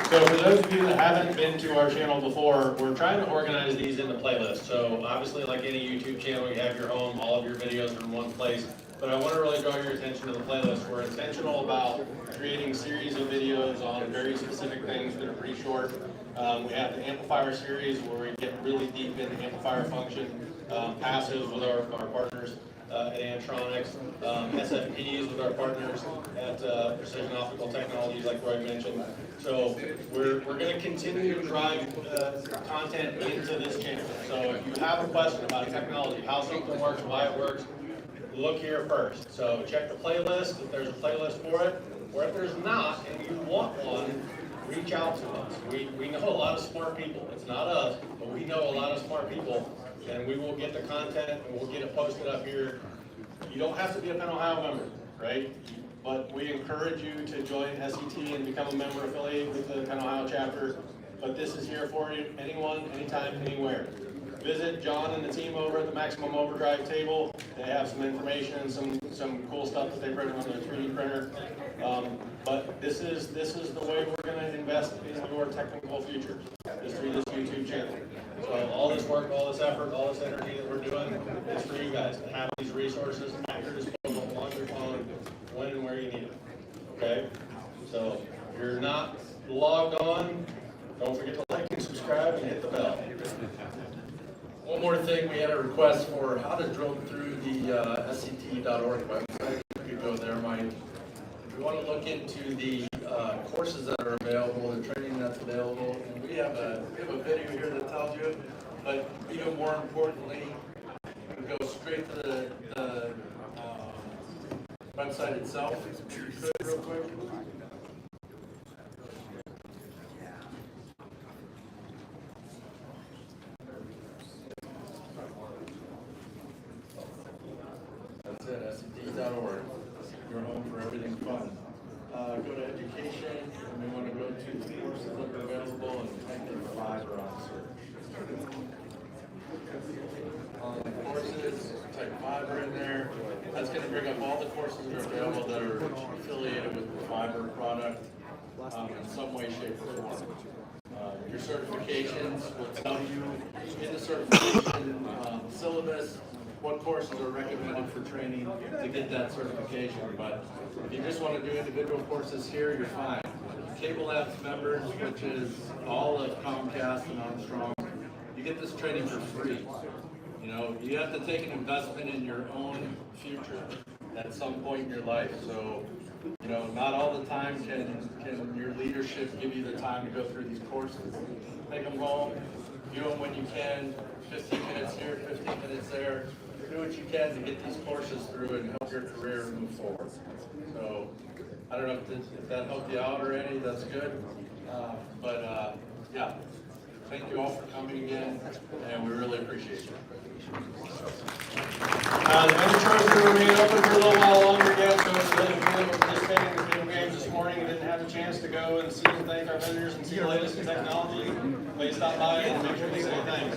So for those of you that haven't been to our channel before, we're trying to organize these into playlists. So obviously, like any YouTube channel, you have your home, all of your videos are in one place. But I want to really draw your attention to the playlist. We're intentional about creating series of videos on very specific things that are pretty short. We have the amplifier series where we get really deep into amplifier function, passives with our partners. at Antronics, SFPs with our partners at Precision Optical Technologies, like Roy mentioned. So we're going to continue to drive content into this channel. So if you have a question about technology, how something works, why it works, look here first. So check the playlist if there's a playlist for it, or if there's not and you want one, reach out to us. We know a lot of smart people. It's not us, but we know a lot of smart people, and we will get the content and we'll get it posted up here. You don't have to be a Penn-Ohio member, right? But we encourage you to join SCTE and become a member affiliated with the Penn-Ohio chapter. But this is here for you, anyone, anytime, anywhere. Visit John and the team over at the Maximum Overdrive table. They have some information and some cool stuff that they printed on their 3D printer. But this is the way we're going to invest in your technical future, is through this YouTube channel. So all this work, all this effort, all this energy that we're doing is for you guys to have these resources at your disposal on your phone when and where you need them. Okay? So if you're not logged on, don't forget to like and subscribe and hit the bell. One more thing, we had a request for how to drill through the SCTE.org website. You could go there, Mike. If you want to look into the courses that are available, the training that's available, and we have a video here that tells you, but even more importantly, we go straight to the website itself. If you could, real quick. That's it, SCTE.org. Your home for everything fun. Go to education, and we want to go to the courses that are available and type in fiber on search. On the courses, type fiber in there. That's going to bring up all the courses that are available that are affiliated with the fiber product in some way, shape, or form. Your certifications will tell you in the certification syllabus what courses are recommended for training to get that certification. But if you just want to do individual courses here, you're fine. Cable Labs members, which is all of Comcast and Armstrong, you get this training for free. You know, you have to take an investment in your own future at some point in your life. So, you know, not all the time can your leadership give you the time to go through these courses. Take them home, do them when you can, 15 minutes here, 15 minutes there. Do what you can to get these courses through and help your career move forward. So, I don't know if that helped you out or any, that's good. Yeah, thank you all for coming again, and we really appreciate you. The vendor charge will remain open for a little while longer yet, so for those of you that were participating in the video games this morning and didn't have a chance to go and see and thank our vendors and see the latest in technology, please stop by and make sure to say thanks.